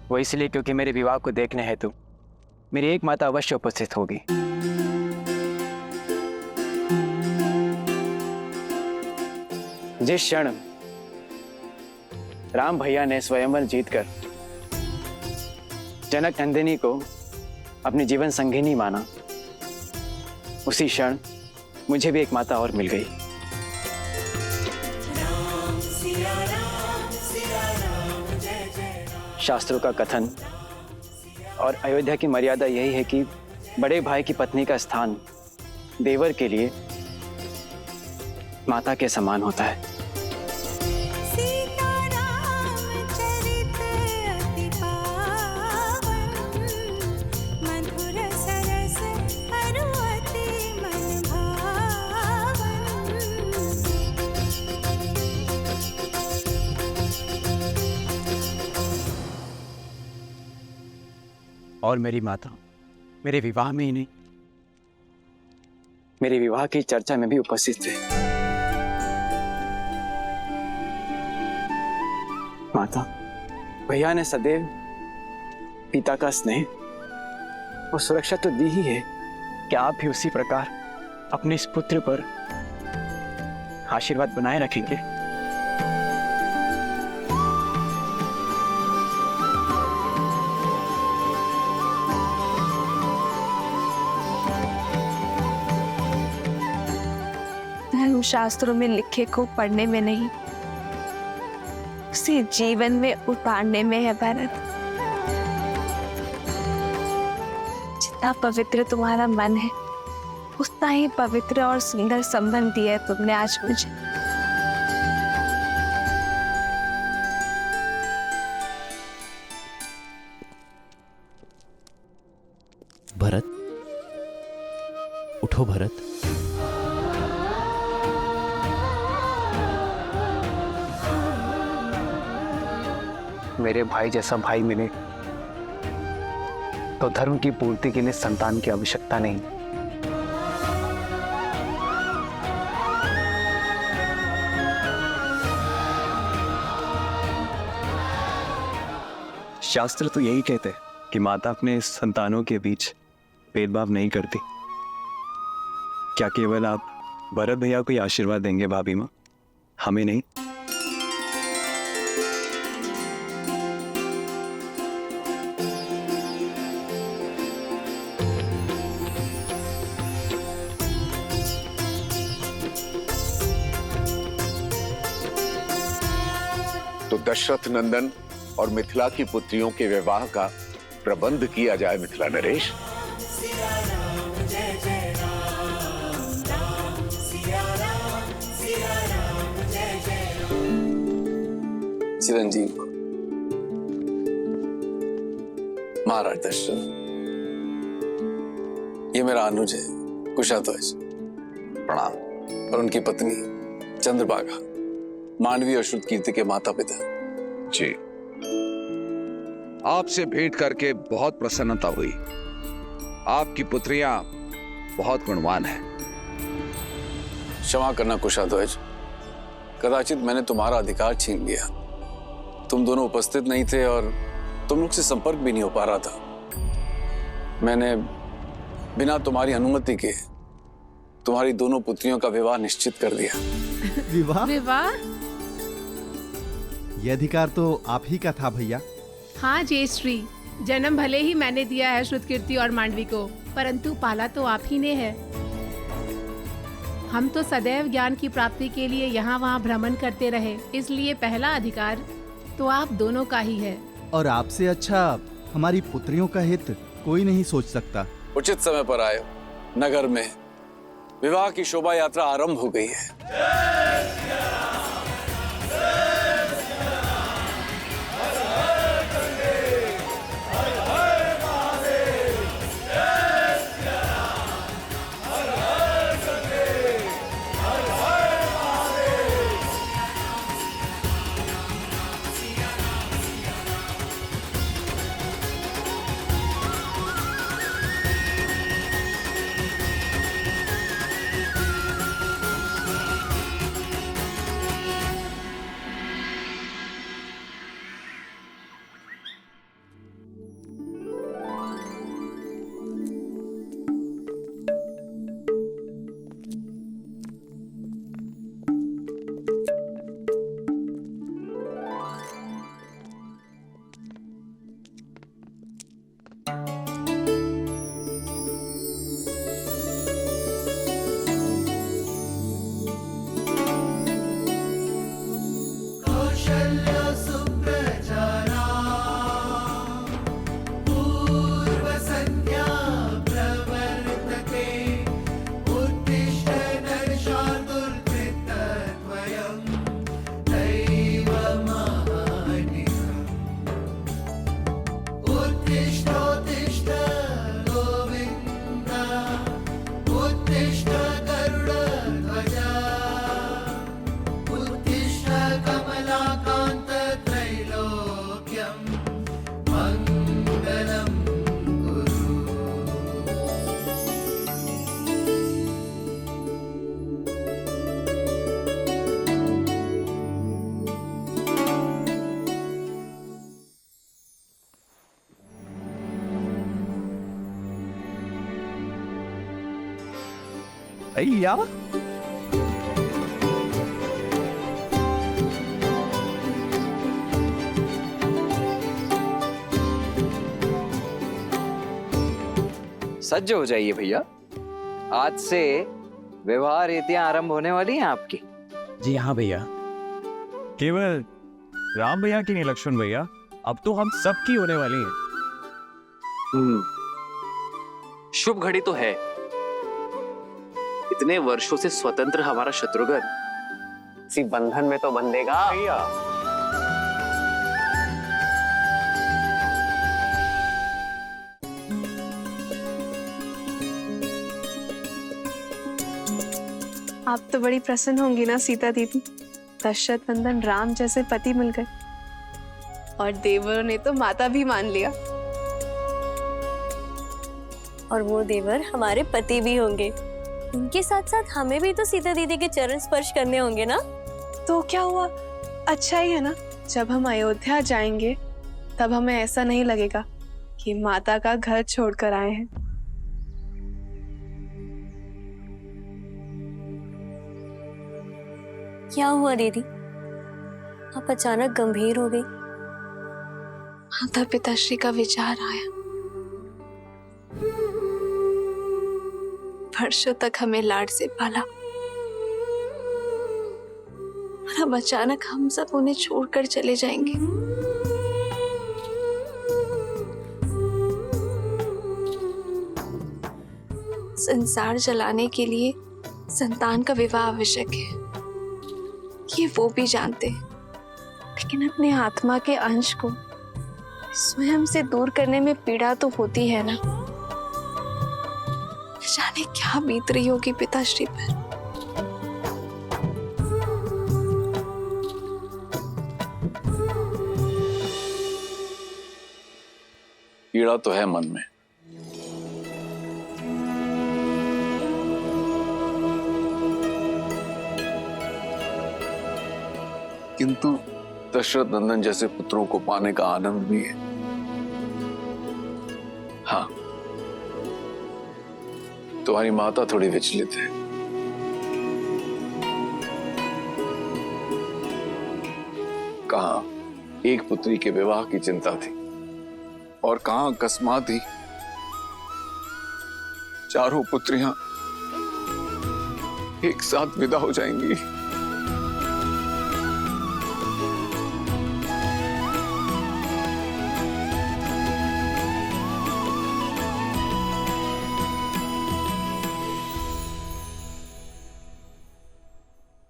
वो इसलिए क्योंकि मेरे विवाह को देखने हेतु मेरी एक माता अवश्य उपस्थित होगी। जिस क्षण राम भैया ने स्वयंवर जीतकर जनक नंदिनी को अपनी जीवन संगिनी माना, उसी क्षण मुझे भी एक माता और मिल गई। शास्त्रों का कथन और अयोध्या की मर्यादा यही है कि बड़े भाई की पत्नी का स्थान देवर के लिए माता के समान होता है। और मेरी माता मेरे विवाह में ही नहीं, मेरे विवाह की चर्चा में भी उपस्थित थे। माता, भैया ने सदैव पिता का स्नेह और सुरक्षा तो दी ही है, क्या आप भी उसी प्रकार अपने इस पुत्र पर आशीर्वाद बनाए रखेंगे?
धर्म शास्त्रों में लिखे को पढ़ने में नहीं, उसे जीवन में उतारने में है भरत। जितना पवित्र तुम्हारा मन है, उतना ही पवित्र और सुंदर संबंध दिया है तुमने आज मुझे।
भरत, उठो भरत।
मेरे भाई जैसा भाई मिले तो धर्म की पूर्ति के लिए संतान की आवश्यकता नहीं।
शास्त्र तो यही कहते हैं कि माता अपने संतानों के बीच भेदभाव नहीं करती। क्या केवल आप भरत भैया को ही आशीर्वाद देंगे भाभी माँ, हमें नहीं?
तो दशरथ नंदन और मिथिला की पुत्रियों के विवाह का प्रबंध किया जाए मिथिला नरेश।
चिरंजीव महाराज दशरथ, ये मेरा अनुज है कुशाध्वज, प्रणाम। और उनकी पत्नी चंद्रभागा, मांडवी और श्रुतकीर्ति के माता पिता।
जी, आपसे भेंट करके बहुत प्रसन्नता हुई। आपकी पुत्रियां बहुत गुणवान हैं।
क्षमा करना कुशाध्वज, कदाचित मैंने तुम्हारा अधिकार छीन लिया। तुम दोनों उपस्थित नहीं थे और तुम लोग से संपर्क भी नहीं हो पा रहा था। मैंने बिना तुम्हारी अनुमति के तुम्हारी दोनों पुत्रियों का विवाह निश्चित कर दिया।
विवाह?
विवाह?
यह अधिकार तो आप ही का था भैया।
हाँ जयश्री, जन्म भले ही मैंने दिया है श्रुतकीर्ति और मांडवी को, परंतु पाला तो आप ही ने है। हम तो सदैव ज्ञान की प्राप्ति के लिए यहाँ वहाँ भ्रमण करते रहे, इसलिए पहला अधिकार तो आप दोनों का ही है।
और आपसे अच्छा हमारी पुत्रियों का हित कोई नहीं सोच सकता।
उचित समय पर आए। नगर में विवाह की शोभा यात्रा आरंभ हो गई है।
भैया।
सज्ज हो जाइए भैया, आज से विवाह रीतियां आरंभ होने वाली हैं आपकी।
जी हाँ भैया। केवल राम भैया की नहीं लक्ष्मण भैया, अब तो हम सब की होने वाली है।
शुभ घड़ी तो है। इतने वर्षों से स्वतंत्र हमारा शत्रुघ्न इसी बंधन में तो बंधेगा।
आप तो बड़ी प्रसन्न होंगी ना सीता दीदी, दशरथ नंदन राम जैसे पति मिल गए और देवरों ने तो माता भी मान लिया।
और वो देवर हमारे पति भी होंगे। उनके साथ साथ हमें भी तो सीता दीदी के चरण स्पर्श करने होंगे ना।
तो क्या हुआ, अच्छा ही है ना। जब हम अयोध्या जाएंगे तब हमें ऐसा नहीं लगेगा कि माता का घर छोड़कर आए हैं।
क्या हुआ दीदी, आप अचानक गंभीर हो गई?
माता पिताश्री का विचार आया। वर्षों तक हमें लाड से पाला और अब अचानक हम सब उन्हें छोड़कर चले जाएंगे। संसार चलाने के लिए संतान का विवाह आवश्यक है, ये वो भी जानते हैं, लेकिन अपने आत्मा के अंश को स्वयं से दूर करने में पीड़ा तो होती है ना। जाने क्या बीत रही होगी पिताश्री पर।
पीड़ा तो है मन में, किंतु दशरथ नंदन जैसे पुत्रों को पाने का आनंद भी है। हाँ, तुम्हारी माता थोड़ी विचलित है। कहाँ एक पुत्री के विवाह की चिंता थी और कहाँ अकस्मात ही चारों पुत्रियां एक साथ विदा हो जाएंगी।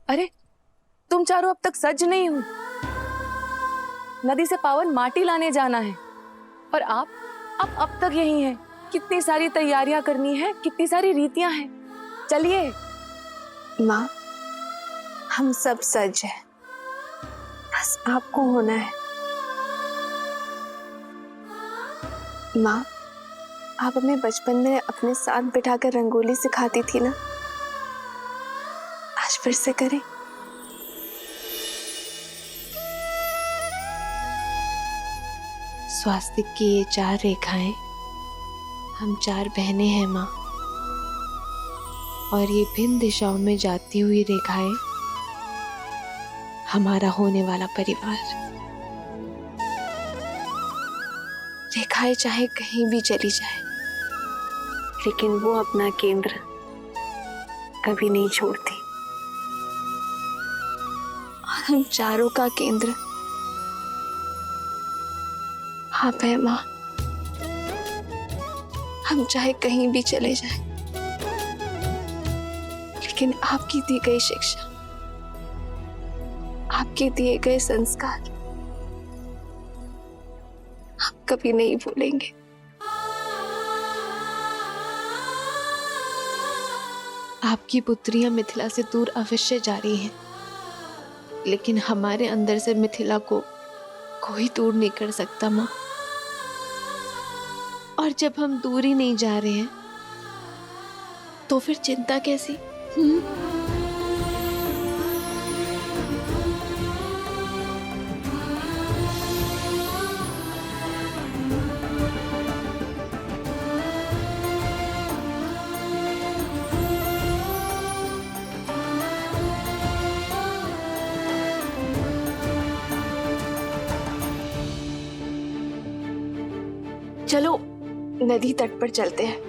अरे तुम चारों अब तक सज नहीं हो। नदी से पावन माटी लाने जाना है और आप अब तक यही हैं। कितनी सारी तैयारियां करनी है, कितनी सारी रीतियां हैं। चलिए।
माँ, हम सब सज हैं, बस आपको होना है। माँ, आप हमें बचपन में अपने साथ बिठाकर रंगोली सिखाती थी ना, आज फिर से करें। स्वास्तिक की ये 4 रेखाएं, हम 4 बहनें हैं माँ, और ये भिन्न दिशाओं में जाती हुई रेखाएं हमारा होने वाला परिवार। रेखाएं चाहे कहीं भी चली जाए, लेकिन वो अपना केंद्र कभी नहीं छोड़ती। और हम चारों का केंद्र आप है माँ। हम चाहे कहीं भी चले जाएं, लेकिन आपकी दी गई शिक्षा, आपके दिए गए संस्कार हम कभी नहीं भूलेंगे। आपकी पुत्रियां मिथिला से दूर अवश्य जा रही हैं, लेकिन हमारे अंदर से मिथिला को कोई दूर नहीं कर सकता माँ। और जब हम दूर ही नहीं जा रहे हैं, तो फिर चिंता कैसी? चलो नदी तट पर चलते हैं।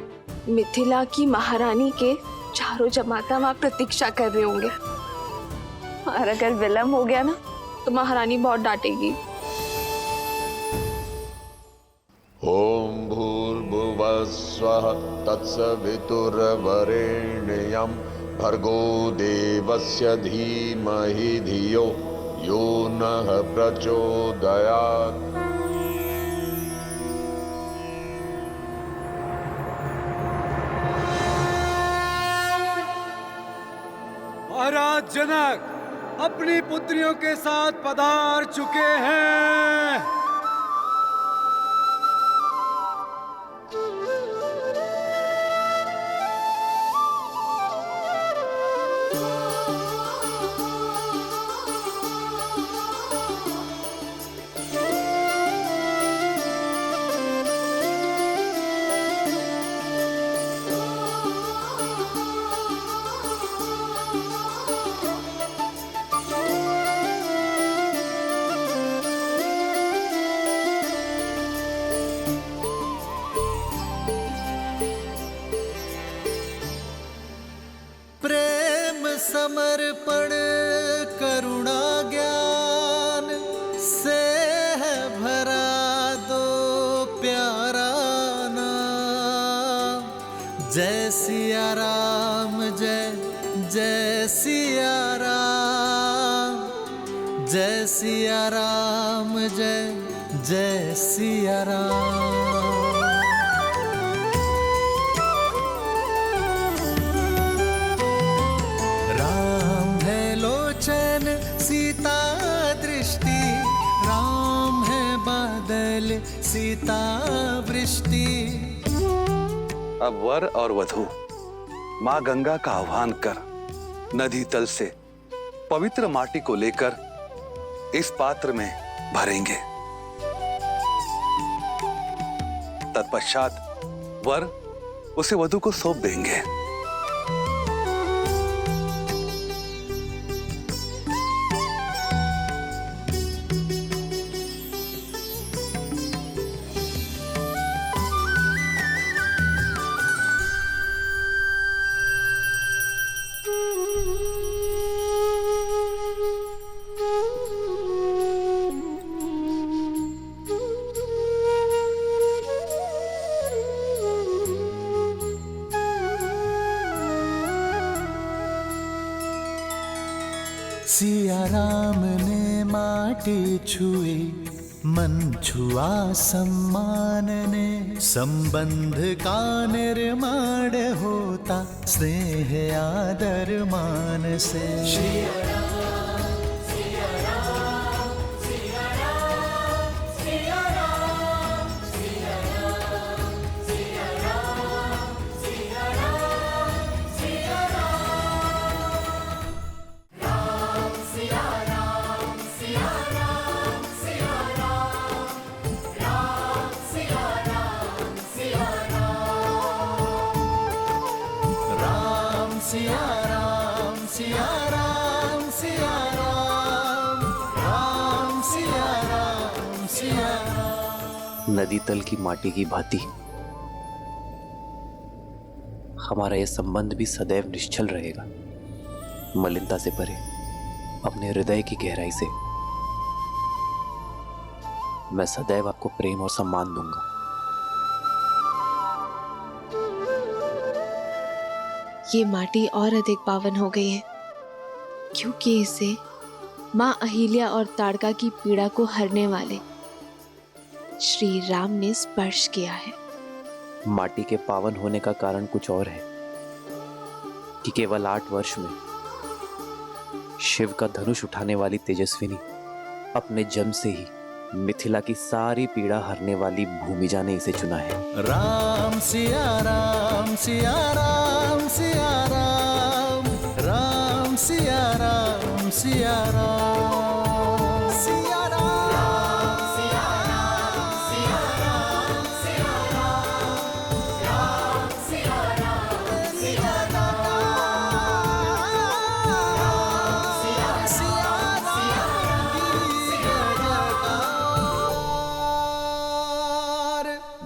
मिथिला की महारानी के चारों जमाता वहां प्रतीक्षा कर रहे होंगे, और अगर विलम्ब हो गया ना तो महारानी बहुत डांटेगी।
ओम भूर्भुवः स्वः तत्सवितुर्वरेण्यं भर्गो देवस्य धीमहि धियो यो नः प्रचोदयात्।
महाराज जनक अपनी पुत्रियों के साथ पधार चुके हैं।
समर्पण करुणा ज्ञान से है भरा दो प्यारा नाम। जय सिया राम जय जय सिया राम, जय सिया राम जय जय सिया राम। सीता दृष्टि राम है बादल सीता वृष्टि।
अब वर और वधू माँ गंगा का आह्वान कर नदी तल से पवित्र माटी को लेकर इस पात्र में भरेंगे। तत्पश्चात वर उसे वधू को सौंप देंगे।
सिया राम ने माटी छुई मन छुआ सम्मान ने। संबंध का निर्माण होता स्नेह आदर मान से। सिया राम सिया राम सिया राम, राम सिया राम सिया राम।
नदी तल की माटी की भांति हमारा यह संबंध भी सदैव निश्चल रहेगा, मलिनता से परे, अपने हृदय की गहराई से। मैं सदैव आपको प्रेम और सम्मान दूंगा।
ये माटी और अधिक पावन हो गई है क्योंकि इसे माँ अहिल्या और ताड़का की पीड़ा को हरने वाले श्री राम ने स्पर्श किया है।
माटी के पावन होने का कारण कुछ और है कि केवल 8 वर्ष में शिव का धनुष उठाने वाली तेजस्विनी अपने जन्म से ही मिथिला की सारी पीड़ा हरने वाली भूमिजा ने इसे चुना है।
राम सिया राम सिया राम सिया राम, राम सिया राम सिया राम सिया राम सिया राम सिया राम सिया राम, राम सिया राम सिया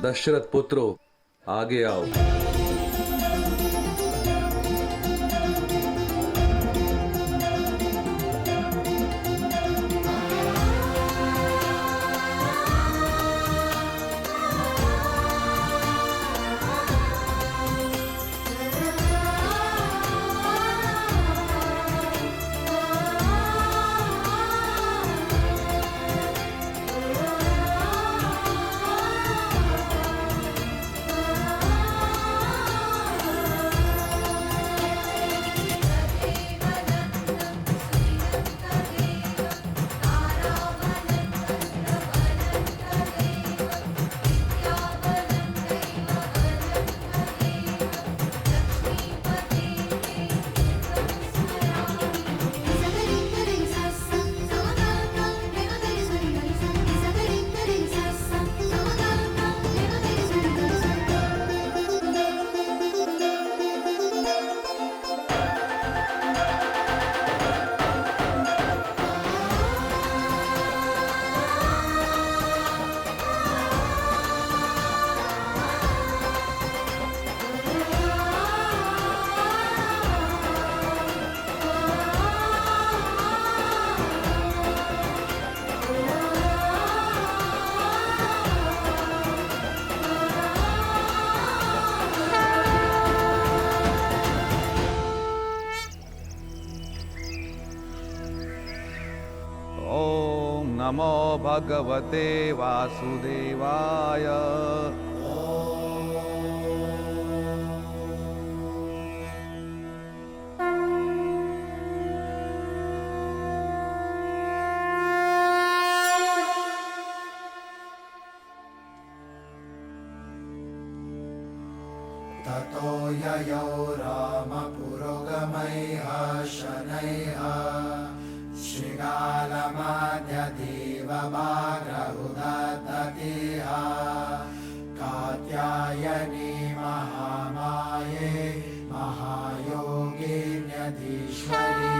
दशरथ पुत्रो, आगे आओ।
नमो भगवते वासुदेवाय। ततो ययौ रामपुरोगमैः शनैः शृगालमध्यदेवमाग्रहुदत्ततिः कात्यायनी महामाये महायोगिन्यधीश्वरी।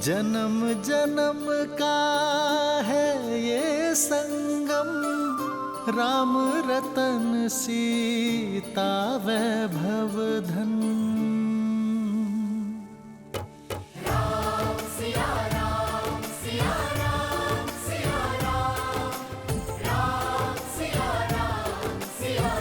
जन्म जन्म का है ये संगम, राम रतन सीता वैभव धन।
राम सिया राम सिया राम सिया राम, राम सिया राम सिया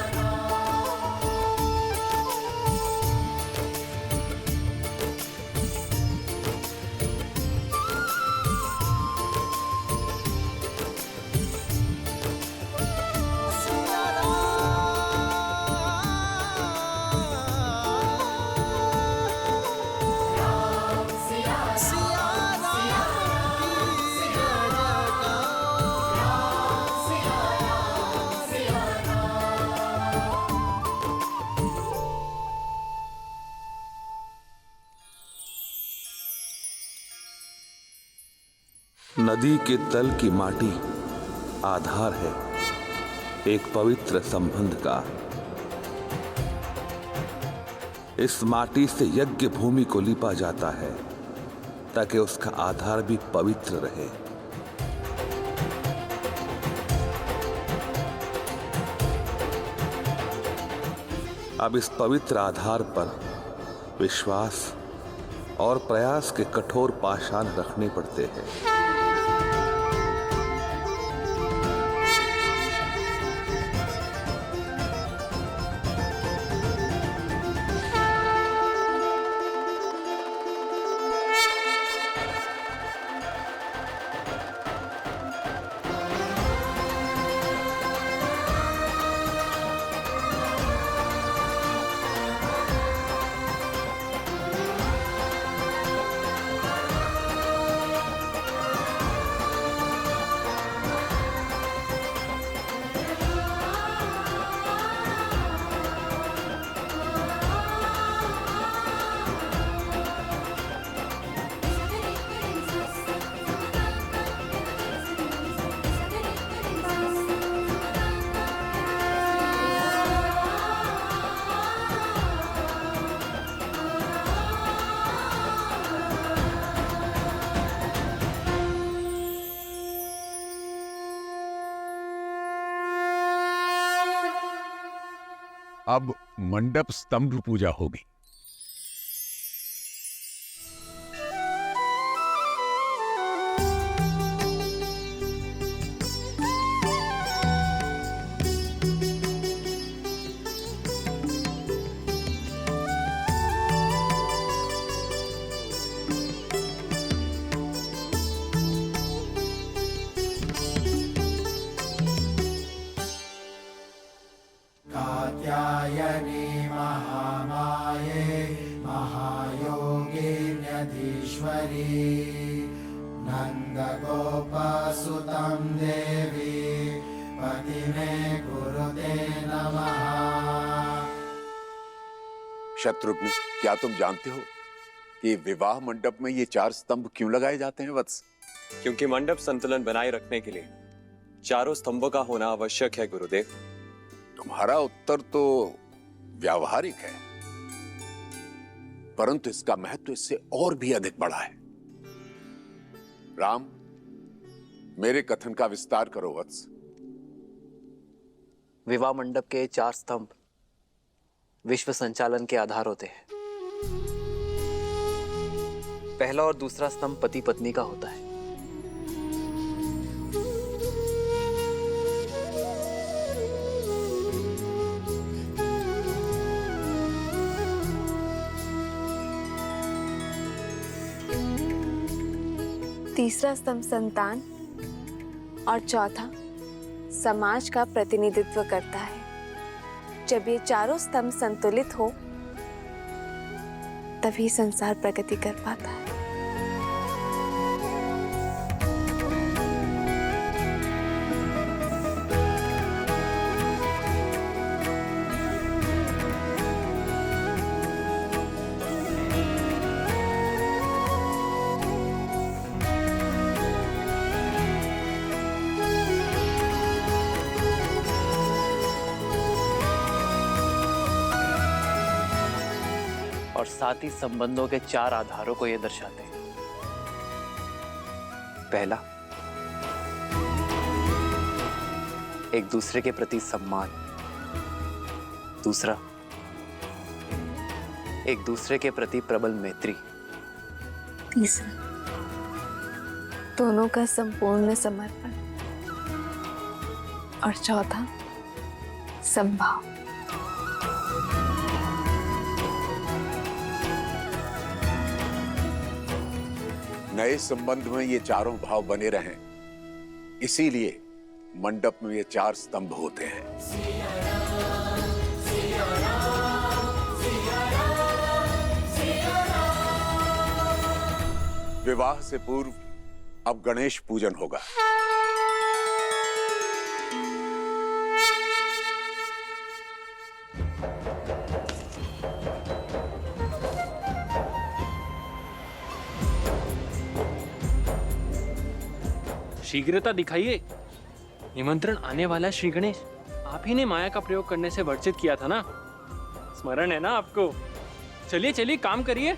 नदी के तल की माटी आधार है एक पवित्र संबंध का। इस माटी से यज्ञ भूमि को लीपा जाता है ताकि उसका आधार भी पवित्र रहे। अब इस पवित्र आधार पर विश्वास और प्रयास के कठोर पाषाण रखने पड़ते हैं। अब मंडप स्तंभ पूजा होगी।
कात्यायनी महामाये महायोगिन्यधीश्वरी नन्दगोपसुतं देवी पतिमे कुरुते नमः।
शत्रुघ्न, क्या तुम जानते हो कि विवाह मंडप में ये 4 स्तंभ क्यों लगाए जाते हैं वत्स?
क्योंकि मंडप संतुलन बनाए रखने के लिए चारों स्तंभों का होना आवश्यक है गुरुदेव।
तुम्हारा उत्तर तो व्यावहारिक है, परंतु इसका महत्व इससे और भी अधिक बड़ा है। राम, मेरे कथन का विस्तार करो वत्स।
विवाह मंडप के 4 स्तंभ विश्व संचालन के आधार होते हैं। पहला और दूसरा स्तंभ पति पत्नी का होता है।
तीसरा स्तंभ संतान और चौथा समाज का प्रतिनिधित्व करता है। जब ये चारों स्तंभ संतुलित हो तभी संसार प्रगति कर पाता है।
और साथ ही संबंधों के 4 आधारों को ये दर्शाते हैं। पहला, एक दूसरे के प्रति सम्मान। दूसरा, एक दूसरे के प्रति प्रबल मैत्री।
तीसरा, दोनों का संपूर्ण समर्पण। और चौथा, संभाव।
नए संबंध में ये चारों भाव बने रहें, इसीलिए मंडप में ये 4 स्तंभ होते हैं। विवाह से पूर्व अब गणेश पूजन होगा।
शीघ्रता दिखाइए। निमंत्रण आने वाला श्री गणेश। आप ही ने माया का प्रयोग करने से वर्जित किया था ना? स्मरण है ना आपको? चलिए चलिए काम करिए।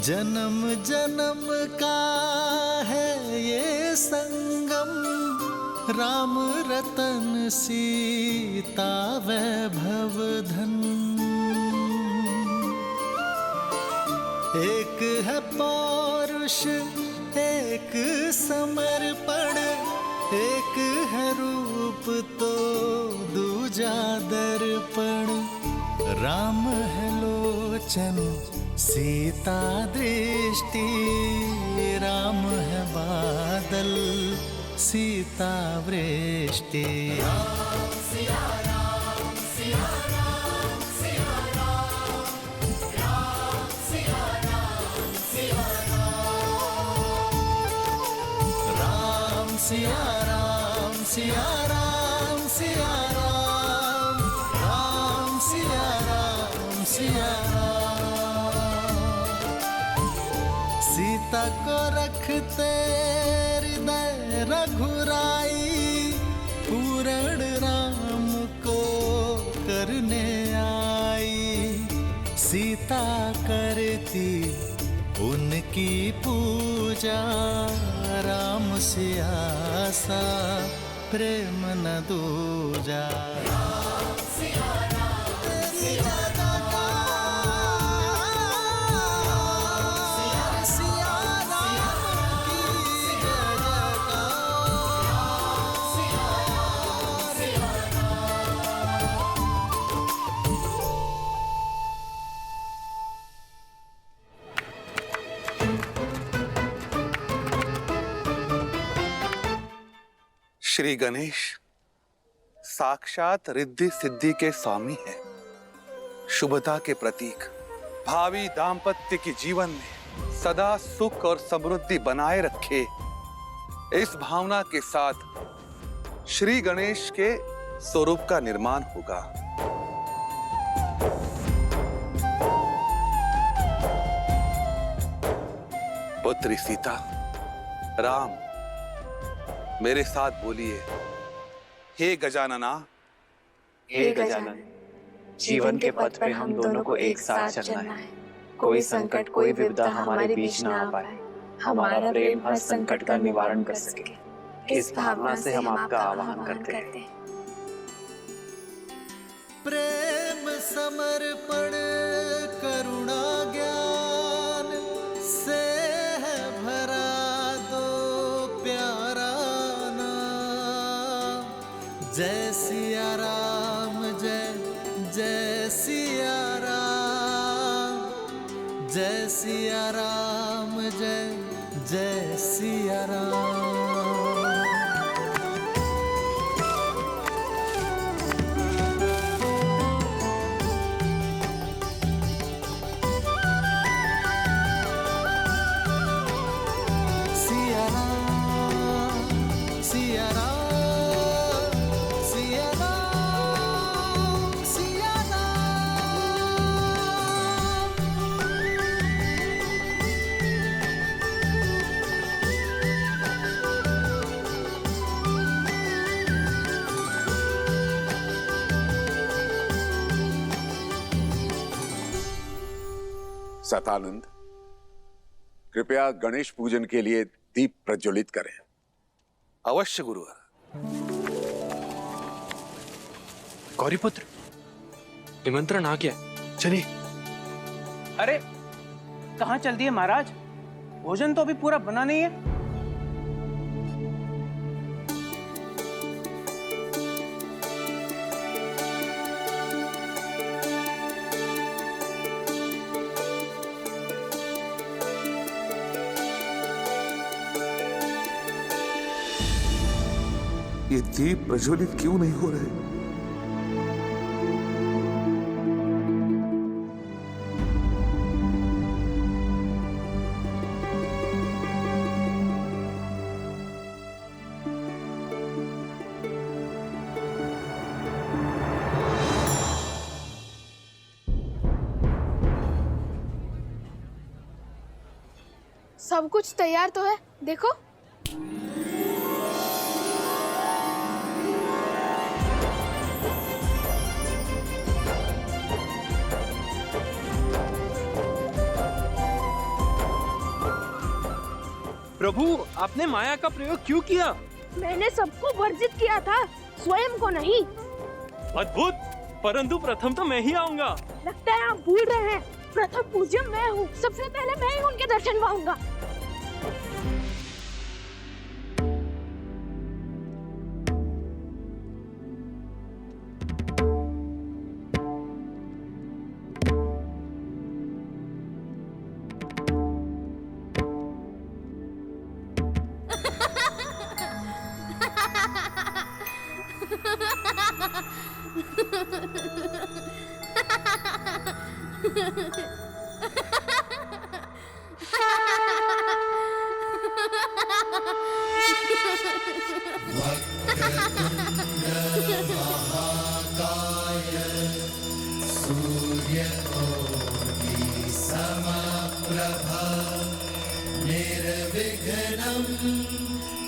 जन्म जन्म का है ये संगम, राम रतन सीता वैभव धन। एक है पौरुष एक समर्पण, एक है रूप तो दूजा दर्पण। राम है लोचन सीता दृष्टि, सीता वृष्टि। राम सिया राम सिया राम सिया राम, राम सिया राम सिया राम। सीता को रखते हृदय रघुराई, पूर्ण राम को करने आई। सीता करती उनकी पूजा, राम सिया सा प्रेम न दूजा।
श्री गणेश साक्षात रिद्धि सिद्धि के स्वामी है, शुभता के प्रतीक। भावी दाम्पत्य के जीवन में सदा सुख और समृद्धि बनाए रखे, इस भावना के साथ श्री गणेश के स्वरूप का निर्माण होगा। पुत्री सीता, राम, मेरे साथ बोलिए, हे गजानना।
हे गजानन, जीवन के पथ पे हम दोनों को एक साथ चलना है। कोई संकट कोई विपदा हमारे बीच ना आ पाए, हमारा प्रेम हर संकट का निवारण कर सके, इस भावना से हम आपका आह्वान करते हैं।
प्रेम समर्पण करुणा ज्ञान से है भरा दो प्यारा नाम। जय सिया राम जय जय सिया राम, जय सिया राम जय जय सिया राम। सिया राम सिया राम सिया राम सिया
सतानंद, कृपया गणेश पूजन के लिए दीप प्रज्वलित करें।
अवश्य गुरुवर।
गौरीपुत्र, निमंत्रण आ गया, चलिए।
अरे कहाँ चल दिए महाराज? भोजन तो अभी पूरा बना नहीं है।
ये दीप प्रज्वलित क्यों नहीं हो रहे?
सब कुछ तैयार तो है, देखो।
प्रभु, आपने माया का प्रयोग क्यों किया?
मैंने सबको वर्जित किया था, स्वयं को नहीं।
अद्भुत, परंतु प्रथम तो मैं ही आऊंगा।
लगता है आप भूल रहे हैं, प्रथम पूज्य मैं हूँ। सबसे पहले मैं ही उनके दर्शन पाऊंगा।
महाकाय सूर्यकोटि समप्रभा निर्विघ्नं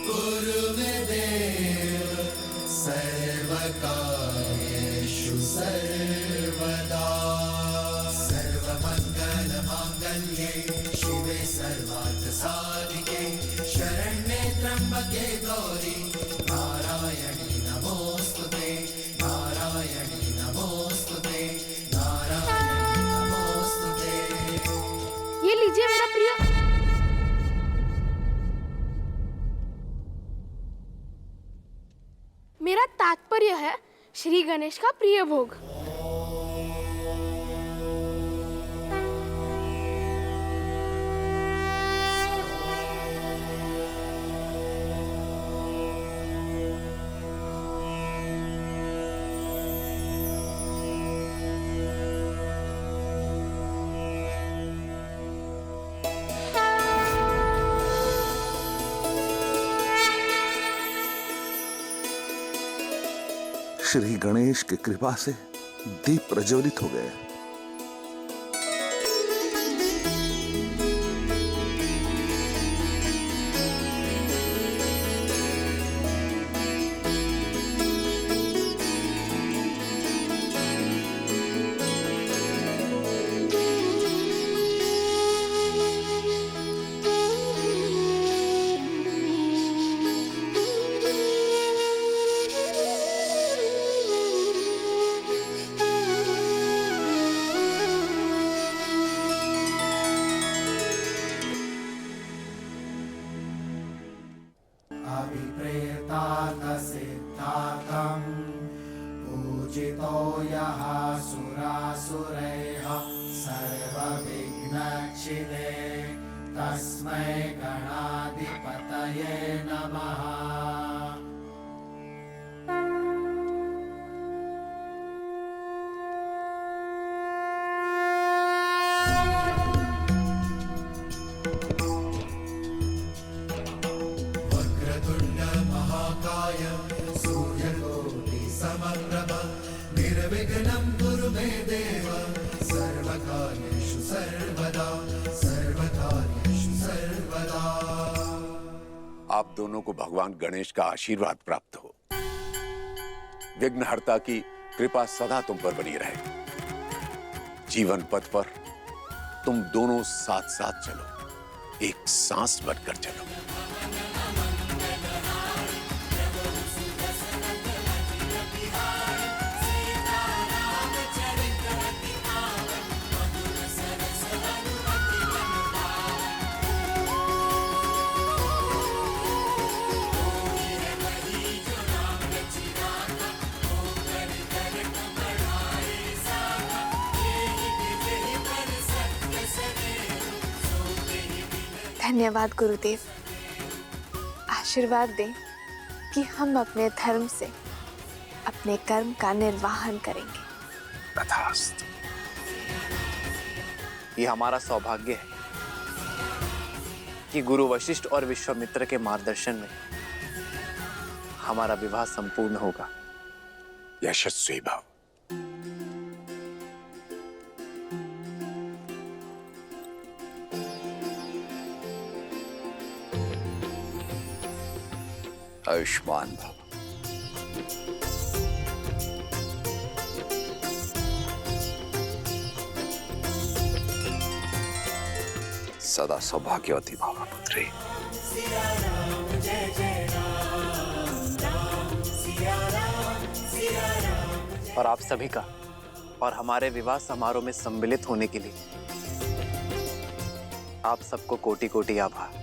कुरु मे देव सर्वकार्येषु सर्वदा सर्वमङ्गलमाङ्गल्ये शिवे सर्वार्थसाधिके शरण्ये त्र्यम्बके गौरी नारायणी नमोस्तुते नारायणी नमोस्तुते नारायणी नमोस्तुते।
ये लीजिए मेरा प्रिय। मेरा तात्पर्य है श्री गणेश का प्रिय भोग।
श्री गणेश की कृपा से दीप प्रज्वलित हो गए।
सिद्धार्थं पूजितो यः सुरासुरैः सर्वविघ्नक्षिणे तस्मै गणाधिपतये नमः। वक्रतुण्ड महाकाय सूर्यकोटि समप्रभ निर्विघ्नं कुरु मे देव सर्वकार्येषु सर्वदा सर्वकार्येषु सर्वदा।
आप दोनों को भगवान गणेश का आशीर्वाद प्राप्त हो। विघ्नहर्ता की कृपा सदा तुम पर बनी रहे। जीवन पथ पर तुम दोनों साथ साथ चलो, एक सांस बनकर चलो।
धन्यवाद गुरुदेव। आशीर्वाद दें कि हम अपने धर्म से अपने कर्म का निर्वाहन करेंगे।
तथास्तु।
ये हमारा सौभाग्य है कि गुरु वशिष्ठ और विश्वामित्र के मार्गदर्शन में हमारा विवाह संपूर्ण होगा।
यशस्वी भव। आयुष्मान भव। सदा सौभाग्यवती भव पुत्री।
और आप सभी का और हमारे विवाह समारोह में सम्मिलित होने के लिए आप सबको कोटि कोटि आभार।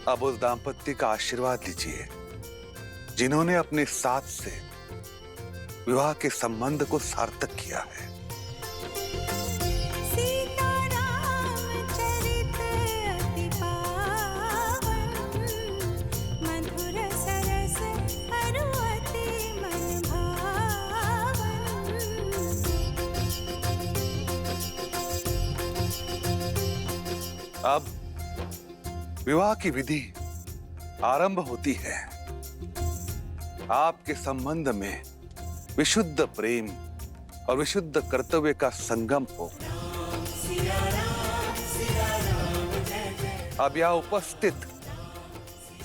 अब उस दाम्पत्य का आशीर्वाद लीजिए जिन्होंने अपने साथ से विवाह के संबंध को सार्थक किया है।
मधुर सरस अरुअति मन भावन।
अब विवाह की विधि आरंभ होती है। आपके संबंध में विशुद्ध प्रेम और विशुद्ध कर्तव्य का संगम हो। अब यहाँ उपस्थित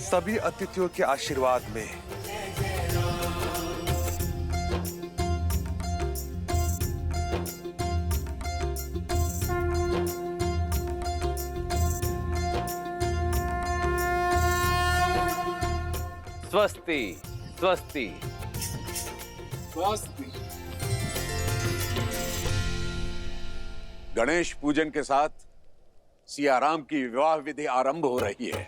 सभी अतिथियों के आशीर्वाद में
स्वस्ति स्वस्ति
स्वस्ति।
गणेश पूजन के साथ सियाराम की विवाह विधि आरंभ हो रही है।